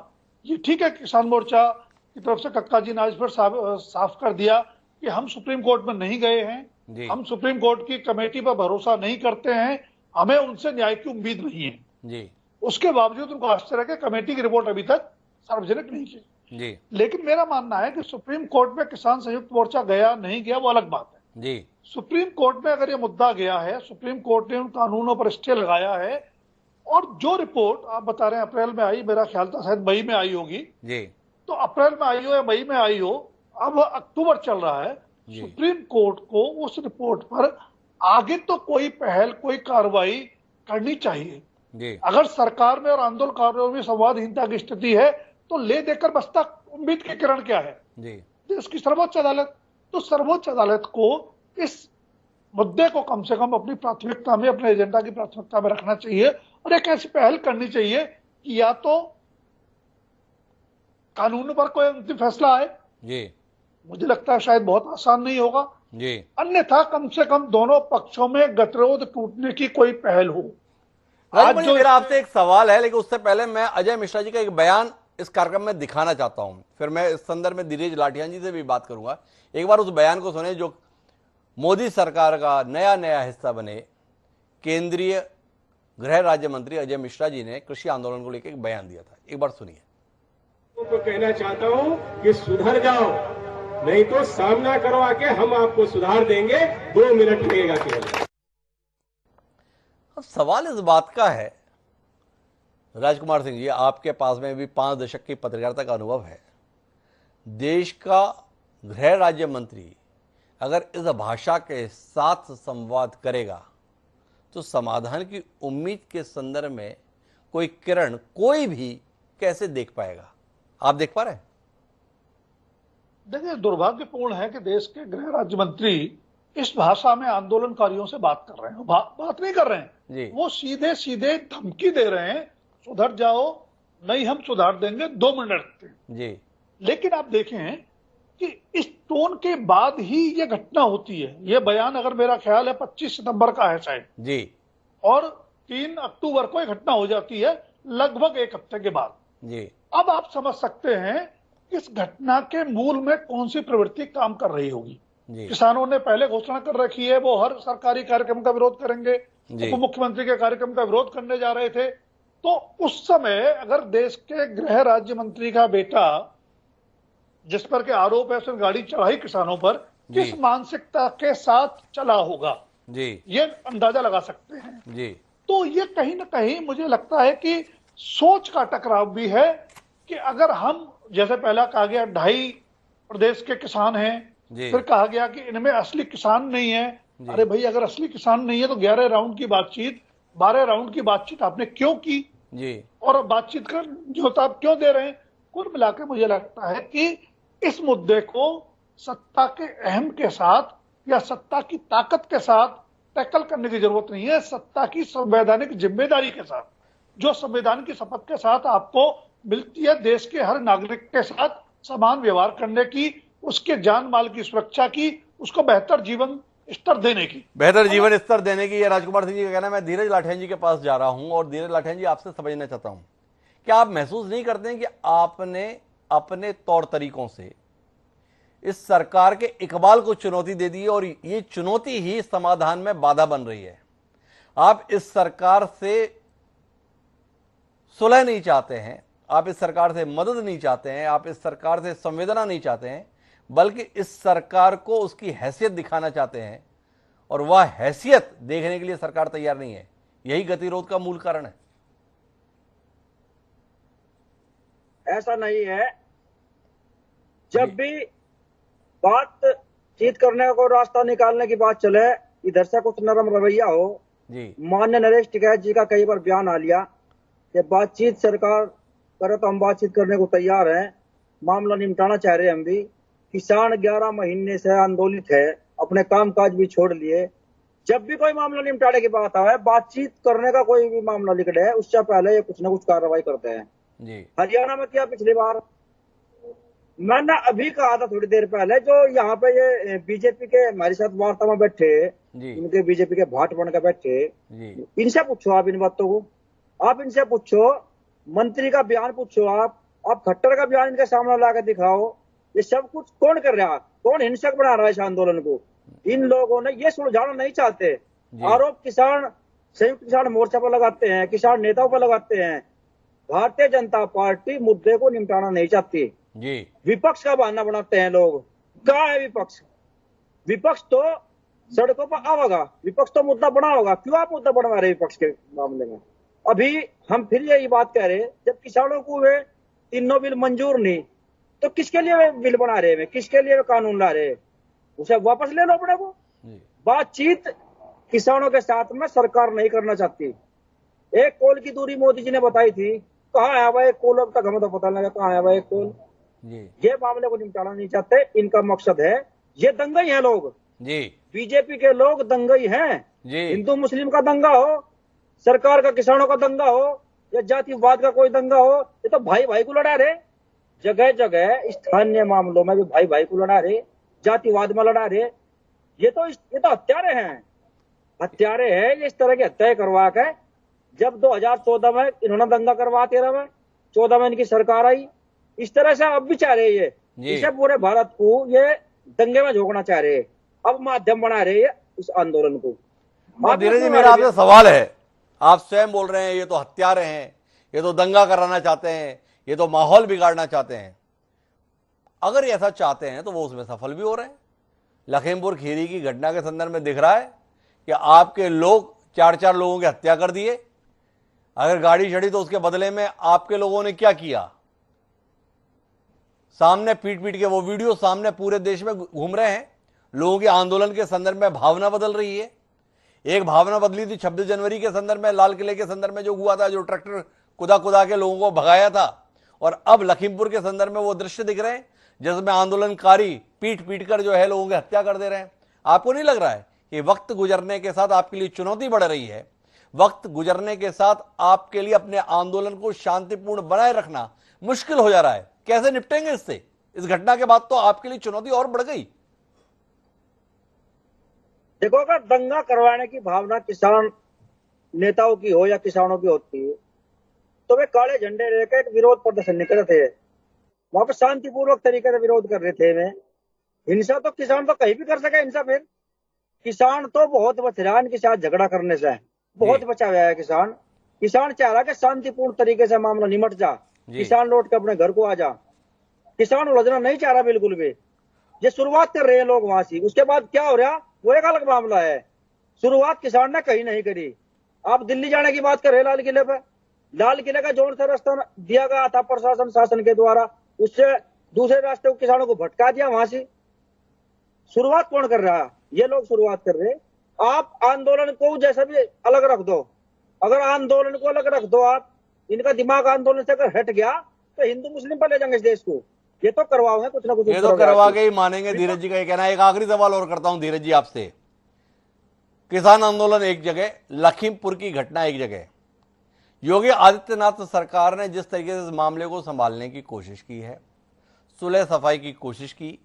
ये ठीक है, किसान मोर्चा की तरफ से कक्का जी ने आज फिर साफ कर दिया कि हम सुप्रीम कोर्ट में नहीं गए हैं, जी, हम सुप्रीम कोर्ट की कमेटी पर भरोसा नहीं करते हैं, हमें उनसे न्याय की उम्मीद नहीं है। जी, उसके बावजूद उनको आश्चर्य है कि कमेटी की रिपोर्ट अभी तक सार्वजनिक नहीं की। जी, लेकिन मेरा मानना है कि सुप्रीम कोर्ट में किसान संयुक्त मोर्चा गया नहीं गया वो अलग बात है। जी, सुप्रीम कोर्ट में अगर ये मुद्दा गया है, सुप्रीम कोर्ट ने उन कानूनों पर स्टे लगाया है, और जो रिपोर्ट आप बता रहे हैं अप्रैल में आई, मेरा ख्याल था शायद मई में आई होगी, जी, तो अप्रैल में आई हो या मई में आई हो, अब अक्टूबर चल रहा है। जी, सुप्रीम कोर्ट को उस रिपोर्ट पर आगे तो कोई पहल, कोई कार्रवाई करनी चाहिए। जी, अगर सरकार में और आंदोलनकारियों में संवादहीनता की स्थिति है तो ले देकर बस्ता उम्मीद की किरण क्या है? जी, देश की सर्वोच्च अदालत, तो सर्वोच्च अदालत को इस मुद्दे को कम से कम अपनी प्राथमिकता में, अपने एजेंडा की प्राथमिकता में रखना चाहिए और एक ऐसी पहल करनी चाहिए कि या तो कानून पर कोई अंतिम फैसला आए, जी, मुझे लगता है शायद बहुत आसान नहीं होगा, जी। अन्यथा कम से कम दोनों पक्षों में गतिरोध टूटने की कोई पहल हो। आज जो मेरा आपसे एक सवाल है, लेकिन उससे पहले मैं अजय मिश्रा जी का एक बयान इस कार्यक्रम में दिखाना चाहता हूं, फिर मैं इस संदर्भ में धीरज लाठियां जी से भी बात करूंगा। एक बार उस बयान को सुने जो मोदी सरकार का नया हिस्सा बने केंद्रीय गृह राज्य मंत्री अजय मिश्रा जी ने कृषि आंदोलन को लेकर एक बयान दिया था, एक बार सुनिए। तो कहना चाहता हूं कि सुधर जाओ, नहीं तो सामना करवा के हम आपको सुधार देंगे, 2 मिनट लगेगा केवल। अब सवाल इस बात का है, राजकुमार सिंह जी, आपके पास में भी 5 दशक की पत्रकारिता का अनुभव है। देश का गृह राज्य मंत्री अगर इस भाषा के साथ संवाद करेगा तो समाधान की उम्मीद के संदर्भ में कोई किरण कोई भी कैसे देख पाएगा? आप देख पा रहे हैं? देखिए, दुर्भाग्यपूर्ण है कि देश के गृह राज्य मंत्री इस भाषा में आंदोलनकारियों से बात कर रहे हैं। बात नहीं कर रहे हैं जी। वो सीधे सीधे धमकी दे रहे हैं, सुधर जाओ, नहीं हम सुधार देंगे, 2 मिनट रखते हैं जी। लेकिन आप देखें कि इस टोन के बाद ही ये घटना होती है। ये बयान अगर मेरा ख्याल है 25 सितंबर का है शायद जी, और 3 अक्टूबर को ये घटना हो जाती है, लगभग 1 हफ्ते के बाद जी। अब आप समझ सकते हैं इस घटना के मूल में कौन सी प्रवृत्ति काम कर रही होगी। किसानों ने पहले घोषणा कर रखी है वो हर सरकारी कार्यक्रम का विरोध करेंगे, उप मुख्यमंत्री के कार्यक्रम का विरोध करने जा रहे थे। तो उस समय अगर देश के गृह राज्य मंत्री का बेटा, जिस पर के आरोप है उसने गाड़ी चढ़ाई किसानों पर, किस मानसिकता के साथ चला होगा जी, ये अंदाजा लगा सकते हैं जी। तो ये कहीं ना कहीं मुझे लगता है कि सोच का टकराव भी है कि अगर हम, जैसे पहला कहा गया 2.5 प्रदेश के किसान हैं, फिर कहा गया कि इनमें असली किसान नहीं है। अरे भाई, अगर असली किसान नहीं है तो 11 राउंड की बातचीत, 12 राउंड की बातचीत आपने क्यों की जी, और बातचीत कर जो आप क्यों दे रहे हैं? कुल मिलाकर मुझे लगता है कि इस मुद्दे को सत्ता के अहम के साथ या सत्ता की ताकत के साथ टैकल करने की जरूरत नहीं है। सत्ता की संवैधानिक जिम्मेदारी के साथ, जो संविधान की शपथ के साथ आपको मिलती है देश के हर नागरिक के साथ समान व्यवहार करने की, उसके जान माल की सुरक्षा की, उसको बेहतर जीवन स्तर देने की, बेहतर जीवन स्तर देने की। ये राजकुमार सिंह जी का कहना है। मैं धीरज लाठियां जी के पास जा रहा हूं और धीरज लाठियां जी, आपसे समझना चाहता हूं, क्या आप महसूस नहीं करते हैं कि आपने अपने तौर तरीकों से इस सरकार के इकबाल को चुनौती दे दी है और ये चुनौती ही समाधान में बाधा बन रही है। आप इस सरकार से सुलह नहीं चाहते हैं, आप इस सरकार से मदद नहीं चाहते हैं, आप इस सरकार से संवेदना नहीं चाहते हैं, बल्कि इस सरकार को उसकी हैसियत दिखाना चाहते हैं और वह हैसियत देखने के लिए सरकार तैयार नहीं है। यही गतिरोध का मूल कारण है। ऐसा नहीं है, जब भी बातचीत करने को रास्ता निकालने की बात चले, इधर से कुछ नरम रवैया हो जी। माननीय नरेश टिकैत जी का कई बार बयान आ लिया कि बातचीत सरकार करे तो हम बातचीत करने को तैयार हैं, मामला निपटाना चाह रहे हैं हम भी। किसान 11 महीने से आंदोलित है, अपने कामकाज भी छोड़ लिए। जब भी कोई मामला निपटाने की बात आए, बातचीत करने का कोई भी मामला निकले, उससे पहले ये कुछ ना कुछ कार्रवाई करते हैं जी। हरियाणा में क्या पिछली बार मैंने अभी कहा था थोड़ी देर पहले, जो यहाँ पे ये बीजेपी के हमारे साथ वार्ता में बैठे इनके बीजेपी के भाट बन के बैठे, इनसे पूछो आप इन बातों को, आप इनसे पूछो, मंत्री का बयान पूछो, आप खट्टर का बयान इनके सामने लाकर दिखाओ। ये सब कुछ कौन कर रहा है, कौन हिंसक बना रहा है इस आंदोलन को? इन लोगों ने ये सुलझाना नहीं चाहते। आरोप किसान संयुक्त किसान मोर्चा पर लगाते हैं, किसान नेताओं पर लगाते हैं। भारतीय जनता पार्टी मुद्दे को निपटाना नहीं चाहती जी। विपक्ष का बहाना बनाते हैं लोग। कहाँ है विपक्ष? विपक्ष तो सड़कों पर आवेगा, विपक्ष तो मुद्दा बना होगा। क्यों आप मुद्दा बनवा रहे विपक्ष के मामले में? अभी हम फिर यही बात कह रहे, जब किसानों को वे तीनों बिल मंजूर नहीं, तो किसके लिए वे बिल बना रहे हैं, किसके लिए वे कानून ला रहे हैं? उसे वापस ले लो अपने को। बातचीत किसानों के साथ में सरकार नहीं करना चाहती। एक कोल की दूरी मोदी जी ने बताई थी, कहाँ है वह एक कोल? अब तक हमें तो पता लगा कहाँ है वह एक कोल। ये मामले को निपटाना नहीं चाहते। इनका मकसद है, ये दंगई है लोग जी। बीजेपी के लोग दंगई हैं जी। हिंदू मुस्लिम का दंगा हो, सरकार का किसानों का दंगा हो, या जातिवाद का कोई दंगा हो, ये तो भाई भाई को लड़ा रहे। जगह जगह स्थानीय मामलों में भी भाई भाई को लड़ा रहे, जातिवाद में लड़ा रहे। ये तो हत्यारे हैं, हत्यारे हैं। ये इस तरह की हत्याएं करवा के, जब 2014 में इन्होंने दंगा करवा, 13 में, 14 में इनकी सरकार आई, इस तरह से अब भी चाह रहे हैं ये इसे पूरे भारत को ये दंगे में झोंकना चाह रहे हैं। अब माध्यम बना रहे हैं इस आंदोलन को। धीरज जी, मेरा आपसे सवाल है, आप स्वयं बोल रहे हैं ये तो हत्यारे हैं, ये तो दंगा कराना चाहते हैं, ये तो माहौल बिगाड़ना चाहते हैं। अगर ऐसा चाहते हैं तो वो उसमें सफल भी हो रहे हैं। लखीमपुर खीरी की घटना के संदर्भ में दिख रहा है कि आपके लोग 4-4 लोगों की हत्या कर दिए। अगर गाड़ी चढ़ी तो उसके बदले में आपके लोगों ने क्या किया? सामने पीट पीट के वो वीडियो सामने पूरे देश में घूम रहे हैं। लोगों के आंदोलन के संदर्भ में भावना बदल रही है। एक भावना बदली थी 26 जनवरी के संदर्भ में, लाल किले के संदर्भ में जो हुआ था, जो ट्रैक्टर कुदा कुदा के लोगों को भगाया था। और अब लखीमपुर के संदर्भ में वो दृश्य दिख रहे हैं जिसमें आंदोलनकारी पीट पीट कर जो है लोगों की हत्या कर दे रहे हैं। आपको नहीं लग रहा है कि वक्त गुजरने के साथ आपके लिए चुनौती बढ़ रही है? वक्त गुजरने के साथ आपके लिए अपने आंदोलन को शांतिपूर्ण बनाए रखना मुश्किल हो जा रहा है। कैसे निपटेंगे इससे? इस घटना के बाद तो आपके लिए चुनौती और बढ़ गई। देखो, अगर दंगा करवाने की भावना किसान नेताओं की हो या किसानों की होती है, तो वे काले झंडे लेकर एक विरोध प्रदर्शन निकले थे। वहां पर शांतिपूर्वक तरीके से विरोध कर रहे थे। वे हिंसा तो किसान तो कहीं भी कर सके। हिंसा फिर किसान तो बहुत बच रहा है इनके साथ झगड़ा करने से, बहुत बचा हुआ है किसान। किसान चाह रहा है कि शांतिपूर्ण तरीके से मामला निमट जा, किसान लौट के अपने घर को आ जा। किसान उलझना नहीं चाह रहा बिल्कुल भी। ये शुरुआत कर रहे हैं लोग वहां से, उसके बाद क्या हो रहा वो एक अलग मामला है। शुरुआत किसान ने कहीं नहीं करी। आप दिल्ली जाने की बात कर रहे हैं, लाल किले पे। लाल किले का जोन सा रास्ता दिया गया था प्रशासन शासन के द्वारा, उससे दूसरे रास्ते को किसानों को भटका दिया वहां से। शुरुआत कौन कर रहा है? ये लोग शुरुआत कर रहे हैं। आप आंदोलन को जैसा भी अलग रख दो, अगर आंदोलन को अलग रख दो आप, इनका दिमाग आंदोलन से अगर हट गया तो हिंदू मुस्लिम पर ले जाएंगे इस देश को। ये तो करवाओगे कुछ ना कुछ, ये तो करवा के ही मानेंगे। धीरज जी का ये कहना है। एक आखिरी सवाल और करता हूं धीरज जी आपसे। किसान आंदोलन एक जगह, लखीमपुर की घटना एक जगह। योगी आदित्यनाथ सरकार ने जिस तरीके से इस मामले को संभालने की कोशिश की है, सुलह सफाई की कोशिश की,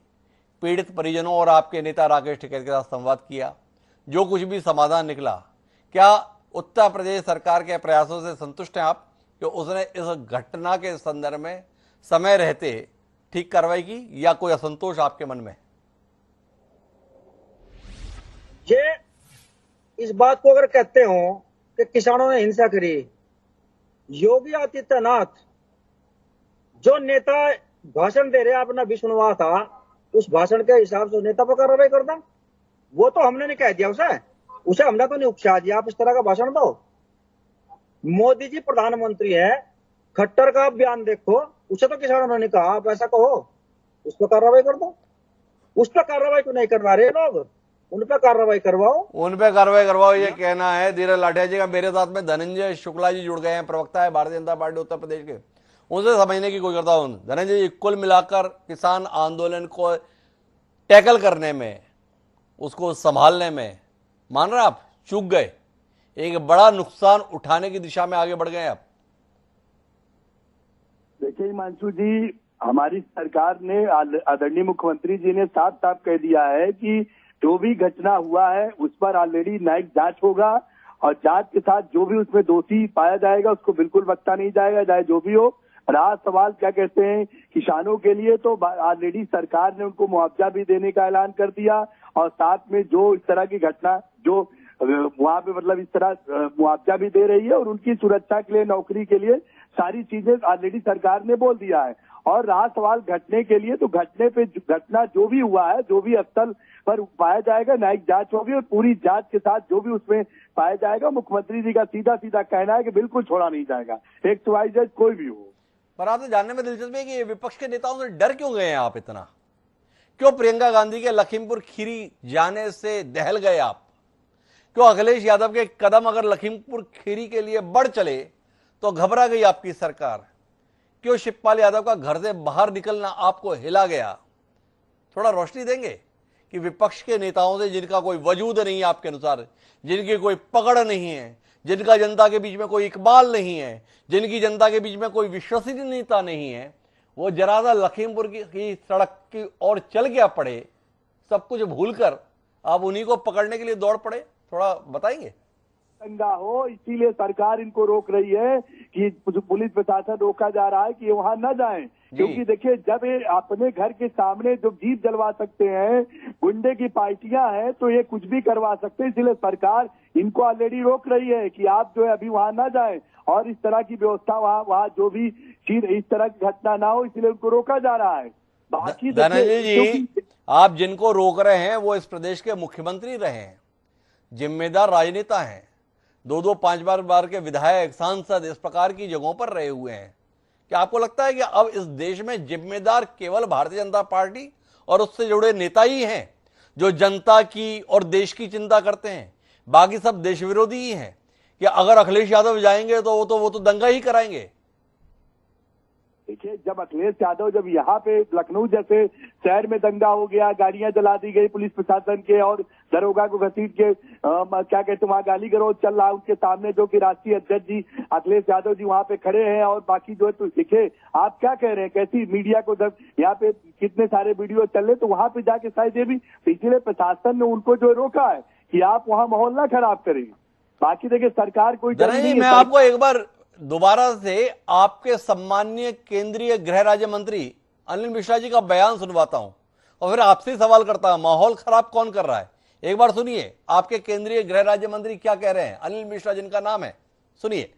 पीड़ित परिजनों और आपके नेता राकेश टिकैत के साथ संवाद किया, जो कुछ भी समाधान निकला, क्या उत्तर प्रदेश सरकार के प्रयासों से संतुष्ट हैं आप कि उसने इस घटना के संदर्भ में समय रहते ठीक कार्रवाई की या कोई असंतोष आपके मन में? ये इस बात को अगर कहते हो कि किसानों ने हिंसा करी, योगी आदित्यनाथ जो नेता भाषण दे रहे आपने भी सुनवा था, उस भाषण के हिसाब से नेता पर कार्रवाई करता। वो तो हमने नहीं कह दिया उसे हमने तो नहीं उकसा दिया आप इस तरह का भाषण दो। मोदी जी प्रधानमंत्री है, खट्टर का बयान देखो, उसे तो किसानों ने कहा आप ऐसा कहो, उस पर कार्रवाई कर दो। उस पर कार्रवाई तो नहीं करवा रहे लोग, उन पर कार्रवाई करवाओ। उन पे कार्रवाई करवाओ, ये कहना है धीरज लाठिया जी का। मेरे साथ में धनंजय शुक्ला जी जुड़ गए हैं, प्रवक्ता है भारतीय जनता पार्टी उत्तर प्रदेश के। उनसे समझने की कोशिश करता हूं। धनंजय जी, कुल मिलाकर किसान आंदोलन को टैकल करने में, उसको संभालने में मान रहे आप चूक गए, एक बड़ा नुकसान उठाने की दिशा में आगे बढ़ गए आप? देखिए हिमांशु जी, हमारी सरकार ने, आदरणीय मुख्यमंत्री जी ने साफ साफ कह दिया है कि जो भी घटना हुआ है उस पर ऑलरेडी न्यायिक जांच होगा, और जांच के साथ जो भी उसमें दोषी पाया जाएगा उसको बिल्कुल बख्शा नहीं जाएगा, चाहे जो भी हो। रहा सवाल क्या कहते हैं किसानों के लिए, तो ऑलरेडी सरकार ने उनको मुआवजा भी देने का ऐलान कर दिया, और साथ में जो इस तरह की घटना जो वहां पे मतलब इस तरह मुआवजा भी दे रही है, और उनकी सुरक्षा के लिए, नौकरी के लिए सारी चीजें ऑलरेडी सरकार ने बोल दिया है। और रहा सवाल घटने के लिए, तो घटना जो भी हुआ है, जो भी स्थल पर पाया जाएगा, न्यायिक जांच होगी, और पूरी जांच के साथ जो भी उसमें पाया जाएगा, मुख्यमंत्री जी का सीधा सीधा कहना है कि बिल्कुल छोड़ा नहीं जाएगा, XYZ कोई भी हो। पर आपसे जानने में दिलचस्पी है कि विपक्ष के नेताओं से डर क्यों गए हैं आप इतना? क्यों प्रियंका गांधी के लखीमपुर खीरी जाने से दहल गए आप? क्यों अखिलेश यादव के कदम अगर लखीमपुर खीरी के लिए बढ़ चले तो घबरा गई आपकी सरकार? क्यों शिवपाल यादव का घर से बाहर निकलना आपको हिला गया? थोड़ा रोशनी देंगे कि विपक्ष के नेताओं से, जिनका कोई वजूद नहीं है आपके अनुसार, जिनकी कोई पकड़ नहीं है, जिनका जनता के बीच में कोई इकबाल नहीं है, जिनकी जनता के बीच में कोई विश्वसनीयता नहीं है, वो जरा सा लखीमपुर की सड़क की ओर चल गया पड़े, सब कुछ भूलकर आप उन्हीं को पकड़ने के लिए दौड़ पड़े? थोड़ा बताएंगे। दंगा हो, इसीलिए सरकार इनको रोक रही है कि पुलिस प्रशासन रोका जा रहा है कि वहां न जाएं, क्योंकि देखिए जब ये अपने घर के सामने जो जीप जलवा सकते हैं, गुंडे की पार्टियां हैं, तो ये कुछ भी करवा सकते हैं। इसलिए सरकार इनको ऑलरेडी रोक रही है कि आप जो है अभी वहां न जाएं, और इस तरह की व्यवस्था वहां जो भी चीज इस तरह की घटना ना हो, इसलिए उनको रोका जा रहा है। बाकी धनंजय जी, आप जिनको रोक रहे हैं वो इस प्रदेश के मुख्यमंत्री रहे हैं, जिम्मेदार राजनेता हैं, 2-2, 5 बार के विधायक, सांसद इस प्रकार की जगहों पर रहे हुए हैं। क्या आपको लगता है कि अब इस देश में जिम्मेदार केवल भारतीय जनता पार्टी और उससे जुड़े नेता ही हैं जो जनता की और देश की चिंता करते हैं, बाकी सब देश विरोधी ही हैं? कि अगर अखिलेश यादव जाएंगे तो वो तो दंगा ही कराएंगे? देखिए जब अखिलेश यादव जब यहाँ पे लखनऊ जैसे शहर में दंगा हो गया, गाड़ियां जला दी गई पुलिस प्रशासन के, और दरोगा को घसीट के क्या कहते वहाँ गाली गलौज चल रहा है उनके सामने, जो कि राष्ट्रीय अध्यक्ष जी अखिलेश यादव जी वहाँ पे खड़े हैं, और बाकी जो है तो दिखे आप क्या कह रहे हैं, कैसी मीडिया को जब यहाँ पे कितने सारे वीडियो चल रहे, तो वहां पे जाके शायद ये भी, इसीलिए प्रशासन ने उनको जो रोका है कि आप वहाँ माहौल ना खराब करें। बाकी देखिए सरकार कोई नहीं, मैं आपको एक बार दोबारा से आपके सम्माननीय केंद्रीय गृह राज्य मंत्री अनिल मिश्रा जी का बयान सुनवाता हूं और फिर आपसे सवाल करता हूं, माहौल खराब कौन कर रहा है? एक बार सुनिए आपके केंद्रीय गृह राज्य मंत्री क्या कह रहे हैं, अनिल मिश्रा जिनका नाम है, सुनिए।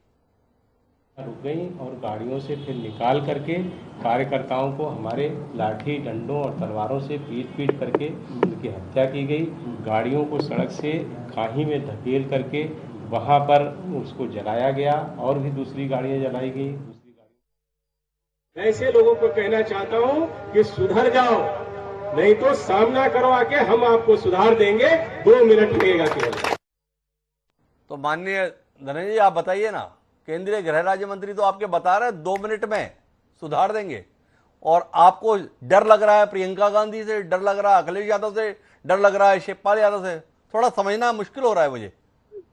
रुक गई और गाड़ियों से फिर निकाल करके कार्यकर्ताओं को हमारे लाठी डंडों और तलवारों से पीट करके उनकी हत्या की गई। गाड़ियों को सड़क से खाई में धकेल करके वहां पर उसको जलाया गया और भी दूसरी गाड़ियां जलाई गई। ऐसे लोगों को कहना चाहता हूं कि सुधर जाओ, नहीं तो सामना करवा के हम आपको सुधार देंगे, 2 मिनट लगेगा केवल। तो माननीय धनंजय जी आप बताइए ना, केंद्रीय गृह राज्य मंत्री तो आपके बता रहे हैं 2 मिनट में सुधार देंगे, और आपको डर लग रहा है प्रियंका गांधी से, डर लग रहा है अखिलेश यादव से, डर लग रहा है शिवपाल यादव से? थोड़ा समझना मुश्किल हो रहा है मुझे।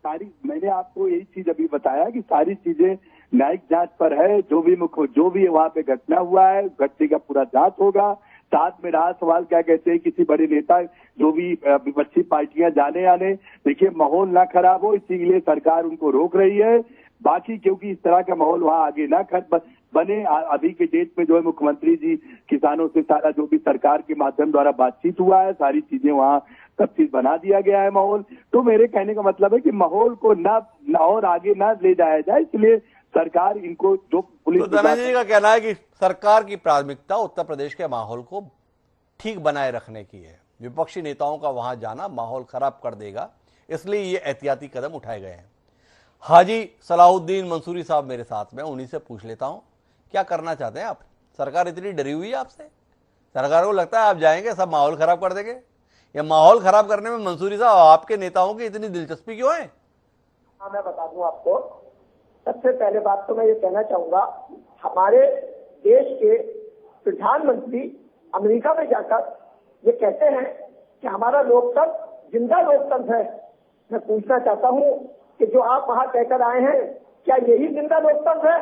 मैंने आपको यही चीज अभी बताया कि सारी चीजें न्यायिक जांच पर है, जो भी वहाँ पे घटना हुआ है घटने का पूरा जांच होगा। साथ में रहा सवाल क्या कहते हैं किसी बड़े नेता जो भी विपक्षी पार्टियां जाने आने, देखिए माहौल ना खराब हो, इसीलिए सरकार उनको रोक रही है। बाकी क्योंकि इस तरह का माहौल वहाँ आगे ना बने। अभी के डेट में जो है मुख्यमंत्री जी किसानों से सारा जो भी सरकार के माध्यम द्वारा बातचीत हुआ है, सारी चीजें वहाँ सब चीज बना दिया गया है माहौल। तो मेरे कहने का मतलब है कि माहौल को न और आगे न ले जाया जाए, इसलिए सरकार इनको जो पुलिस। तो धनंजय जी का कहना है कि सरकार की प्राथमिकता उत्तर प्रदेश के माहौल को ठीक बनाए रखने की है। विपक्षी नेताओं का वहां जाना माहौल खराब कर देगा, इसलिए ये एहतियाती कदम उठाए गए हैं। हाजी सलाहुद्दीन मंसूरी साहब मेरे साथ में, उन्हीं से पूछ लेता हूं, क्या करना चाहते हैं आप? सरकार इतनी डरी हुई है आपसे? सरकार को लगता है आप जाएंगे सब माहौल खराब कर देंगे? या माहौल खराब करने में मंसूरी साहब आपके नेताओं की इतनी दिलचस्पी क्यों है? हाँ, मैं बता दूं आपको। सबसे पहले बात तो मैं ये कहना चाहूंगा, हमारे देश के प्रधानमंत्री अमेरिका में जाकर ये कहते हैं कि हमारा लोकतंत्र जिंदा लोकतंत्र है। मैं पूछना चाहता हूं कि जो आप वहां कहकर आए हैं, क्या यही जिंदा लोकतंत्र है?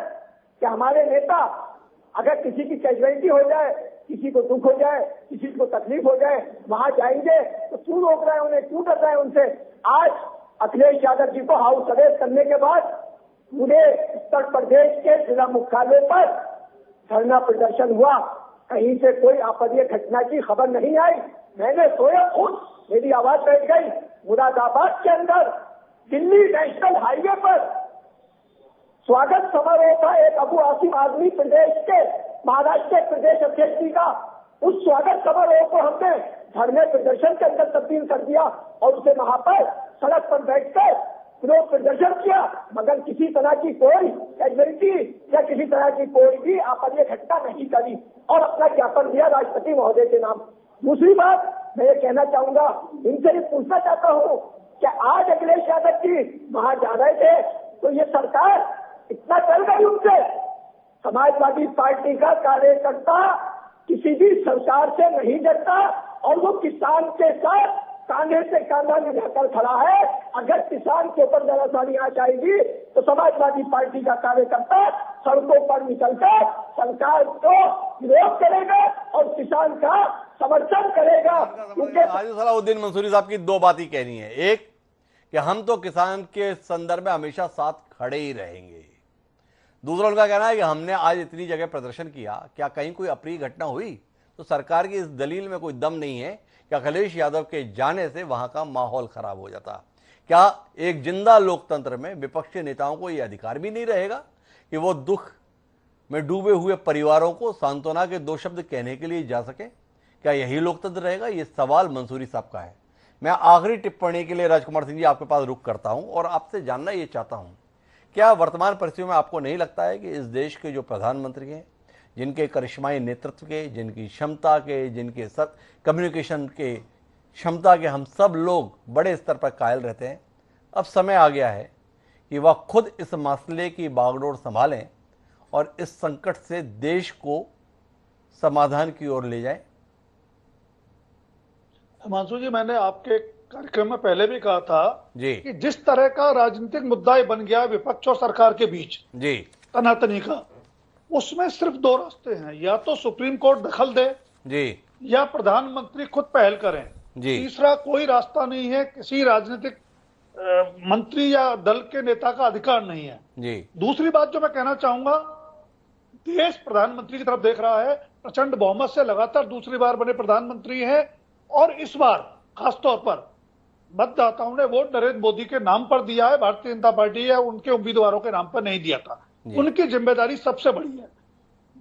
क्या हमारे नेता अगर किसी की कैजुअलिटी हो जाए, किसी को दुख हो जाए, किसी को तकलीफ हो जाए, वहां जाएंगे तो क्यों रोक रहे हैं उन्हें, क्यों डर रहे हैं उनसे? आज अखिलेश यादव जी को हाउस अरेस्ट करने के बाद पूरे उत्तर प्रदेश के जिला मुख्यालयों पर धरना प्रदर्शन हुआ, कहीं से कोई आपत्तिजनक घटना की खबर नहीं आई। मैंने सोया खुद, मेरी आवाज बैठ गई। मुरादाबाद के अंदर दिल्ली नेशनल हाईवे पर स्वागत समारोह था एक अबू आसिम आजमी प्रदेश के महाराष्ट्र के प्रदेश अध्यक्ष जी का। उस स्वागत समारोह को हमने धरने प्रदर्शन के अंदर तब्दील कर दिया और उसे वहां पर सड़क पर बैठकर विरोध प्रदर्शन किया, मगर किसी तरह की कोई कैजुअलिटी या किसी तरह की कोई भी आपत्तिजनक घटना नहीं करी और अपना ज्ञापन दिया राष्ट्रपति महोदय के नाम। दूसरी बात मैं ये कहना चाहूंगा, इनसे ये पूछना चाहता हूँ कि आज अखिलेश यादव जी वहां जा रहे थे तो ये सरकार इतना चल गई उनसे। समाजवादी पार्टी का कार्यकर्ता किसी भी सरकार से नहीं डरता और वो किसान के साथ कांधे से कांधा मिलाकर खड़ा है। अगर किसान के ऊपर जरा सारी आंच आएगी तो समाजवादी पार्टी का कार्यकर्ता सड़कों पर निकलकर सरकार को विरोध करेगा और किसान का समर्थन करेगा। हाजी सलाहुद्दीन मंसूरी साहब की दो बात ही कहनी है। एक कि हम तो किसान के संदर्भ में हमेशा साथ खड़े ही रहेंगे। दूसरा उनका कहना है कि हमने आज इतनी जगह प्रदर्शन किया, क्या कहीं कोई अप्रिय घटना हुई? तो सरकार की इस दलील में कोई दम नहीं है कि अखिलेश यादव के जाने से वहां का माहौल खराब हो जाता। क्या एक जिंदा लोकतंत्र में विपक्षी नेताओं को यह अधिकार भी नहीं रहेगा कि वो दुख में डूबे हुए परिवारों को सांत्वना के दो शब्द कहने के लिए जा सके? क्या यही लोकतंत्र रहेगा? ये सवाल मंसूरी साहब का है। मैं आखिरी टिप्पणी के लिए राजकुमार सिंह जी आपके पास रुक करता हूं और आपसे जानना ये चाहता हूं, क्या वर्तमान परिस्थितियों में आपको नहीं लगता है कि इस देश के जो प्रधानमंत्री हैं, जिनके करिश्माई नेतृत्व के, जिनकी क्षमता के, जिनके कम्युनिकेशन के क्षमता के हम सब लोग बड़े स्तर पर कायल रहते हैं, अब समय आ गया है कि वह खुद इस मसले की बागडोर संभालें और इस संकट से देश को समाधान की ओर ले जाएं? हिमांशु जी, मैंने आपके कार्यक्रम में पहले भी कहा था जी कि जिस तरह का राजनीतिक मुद्दा बन गया विपक्ष और सरकार के बीच जी तनातनी का, उसमें सिर्फ दो रास्ते हैं, या तो सुप्रीम कोर्ट दखल दे जी या प्रधानमंत्री खुद पहल करें जी। तीसरा कोई रास्ता नहीं है। किसी राजनीतिक मंत्री या दल के नेता का अधिकार नहीं है जी। दूसरी बात जो मैं कहना चाहूंगा, देश प्रधानमंत्री की तरफ देख रहा है, प्रचंड बहुमत से लगातार दूसरी बार बने प्रधानमंत्री है और इस बार खासतौर पर मतदाताओं ने वोट नरेंद्र मोदी के नाम पर दिया है, भारतीय जनता पार्टी या उनके उम्मीदवारों के नाम पर नहीं दिया था। उनकी जिम्मेदारी सबसे बड़ी है।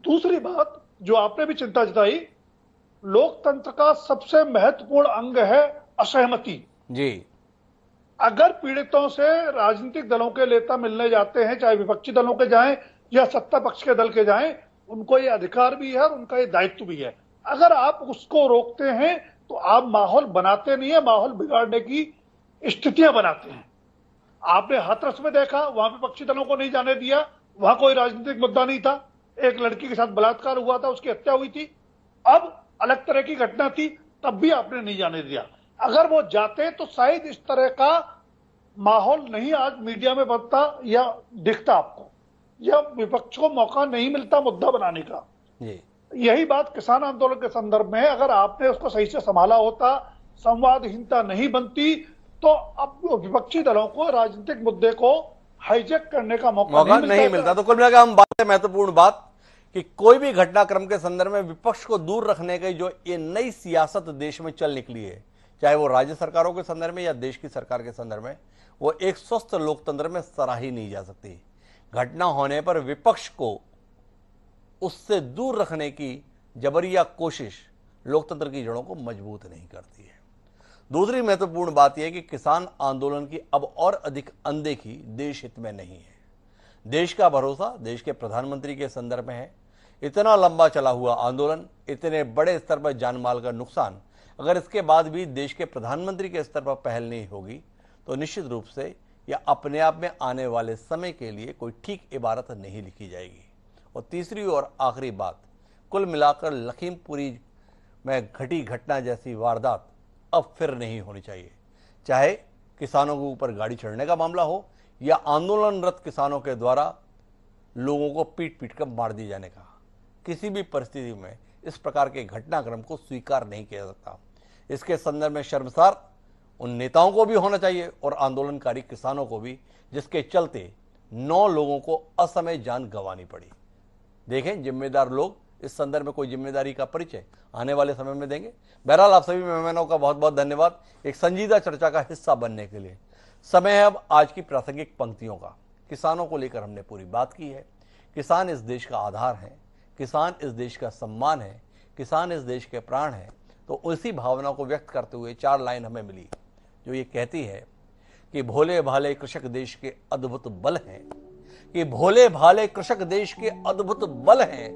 दूसरी बात जो आपने भी चिंता जताई, लोकतंत्र का सबसे महत्वपूर्ण अंग है असहमति जी। अगर पीड़ितों से राजनीतिक दलों के नेता मिलने जाते हैं, चाहे विपक्षी दलों के जाएं या सत्ता पक्ष के दल के जाएं, उनको ये अधिकार भी है और उनका ये दायित्व भी है। अगर आप उसको रोकते हैं तो आप माहौल बनाते नहीं है, माहौल बिगाड़ने की स्थितियां बनाते हैं। आपने हाथरस में देखा, वहां विपक्षी दलों को नहीं जाने दिया, वहां कोई राजनीतिक मुद्दा नहीं था, एक लड़की के साथ बलात्कार हुआ था, उसकी हत्या हुई थी, अब अलग तरह की घटना थी, तब भी आपने नहीं जाने दिया। अगर वो जाते तो शायद इस तरह का माहौल नहीं आज मीडिया में बनता या दिखता आपको, या विपक्ष को मौका नहीं मिलता मुद्दा बनाने का। यही बात किसान आंदोलन के संदर्भ में है। अगर आपने उसको सही से संभाला होता, संवादहीनता नहीं बनती, तो अब विपक्षी दलों को राजनीतिक मुद्दे को हाईजैक करने का मौका नहीं मिलता। तो कुल मिलाकर हम बात महत्वपूर्ण बात कि कोई भी घटनाक्रम के संदर्भ में विपक्ष को दूर रखने की जो ये नई सियासत देश में चल निकली है, चाहे वो राज्य सरकारों के संदर्भ में या देश की सरकार के संदर्भ में, वो एक स्वस्थ लोकतंत्र में सराही नहीं जा सकती। घटना होने पर विपक्ष को उससे दूर रखने की जबरिया कोशिश लोकतंत्र की जड़ों को मजबूत नहीं करती है। दूसरी महत्वपूर्ण बात यह है कि किसान आंदोलन की अब और अधिक अनदेखी देश हित में नहीं है। देश का भरोसा देश के प्रधानमंत्री के संदर्भ में है। इतना लंबा चला हुआ आंदोलन, इतने बड़े स्तर पर जान माल का नुकसान, अगर इसके बाद भी देश के प्रधानमंत्री के स्तर पर पहल नहीं होगी तो निश्चित रूप से यह अपने आप में आने वाले समय के लिए कोई ठीक इबारत नहीं लिखी जाएगी। और तीसरी और आखिरी बात, कुल मिलाकर लखीमपुरी में घटी घटना जैसी वारदात अब फिर नहीं होनी चाहिए, चाहे किसानों के ऊपर गाड़ी चढ़ने का मामला हो या आंदोलनरत किसानों के द्वारा लोगों को पीट पीट कर मार दिए जाने का। किसी भी परिस्थिति में इस प्रकार के घटनाक्रम को स्वीकार नहीं किया सकता। इसके संदर्भ में शर्मसार उन नेताओं को भी होना चाहिए और आंदोलनकारी किसानों को भी, जिसके चलते 9 लोगों को असमय जान गंवानी पड़ी। देखें, जिम्मेदार लोग इस संदर्भ में कोई जिम्मेदारी का परिचय आने वाले समय में देंगे। बहरहाल आप सभी मेहमानों का बहुत बहुत धन्यवाद एक संजीदा चर्चा का हिस्सा बनने के लिए। समय है अब आज की प्रासंगिक पंक्तियों का। किसानों को लेकर हमने पूरी बात की है। किसान इस देश का आधार है, किसान इस देश का सम्मान है, किसान इस देश के प्राण है। तो उसी भावना को व्यक्त करते हुए 4 लाइन हमें मिली जो ये कहती है कि भोले भाले कृषक देश के अद्भुत बल हैं, कि भोले भाले कृषक देश के अद्भुत बल हैं,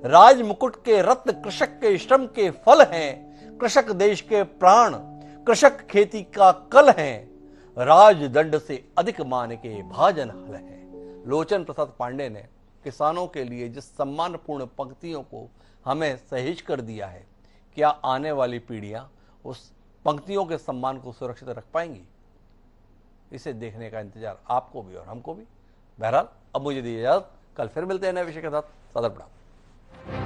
राज मुकुट के रत्न कृषक के श्रम के फल हैं, कृषक देश के प्राण, कृषक खेती का कल हैं, राजदंड से अधिक मान के भाजन हल हैं। लोचन प्रसाद पांडे ने किसानों के लिए जिस सम्मानपूर्ण पंक्तियों को हमें सहेज कर दिया है, क्या आने वाली पीढ़ियां उस पंक्तियों के सम्मान को सुरक्षित रख पाएंगी? इसे देखने का इंतजार आपको भी और हमको भी। बहरहाल अब मुझे दीजिए इजाजत, कल फिर मिलते हैं नए विषय के साथ। सादर प्रणाम।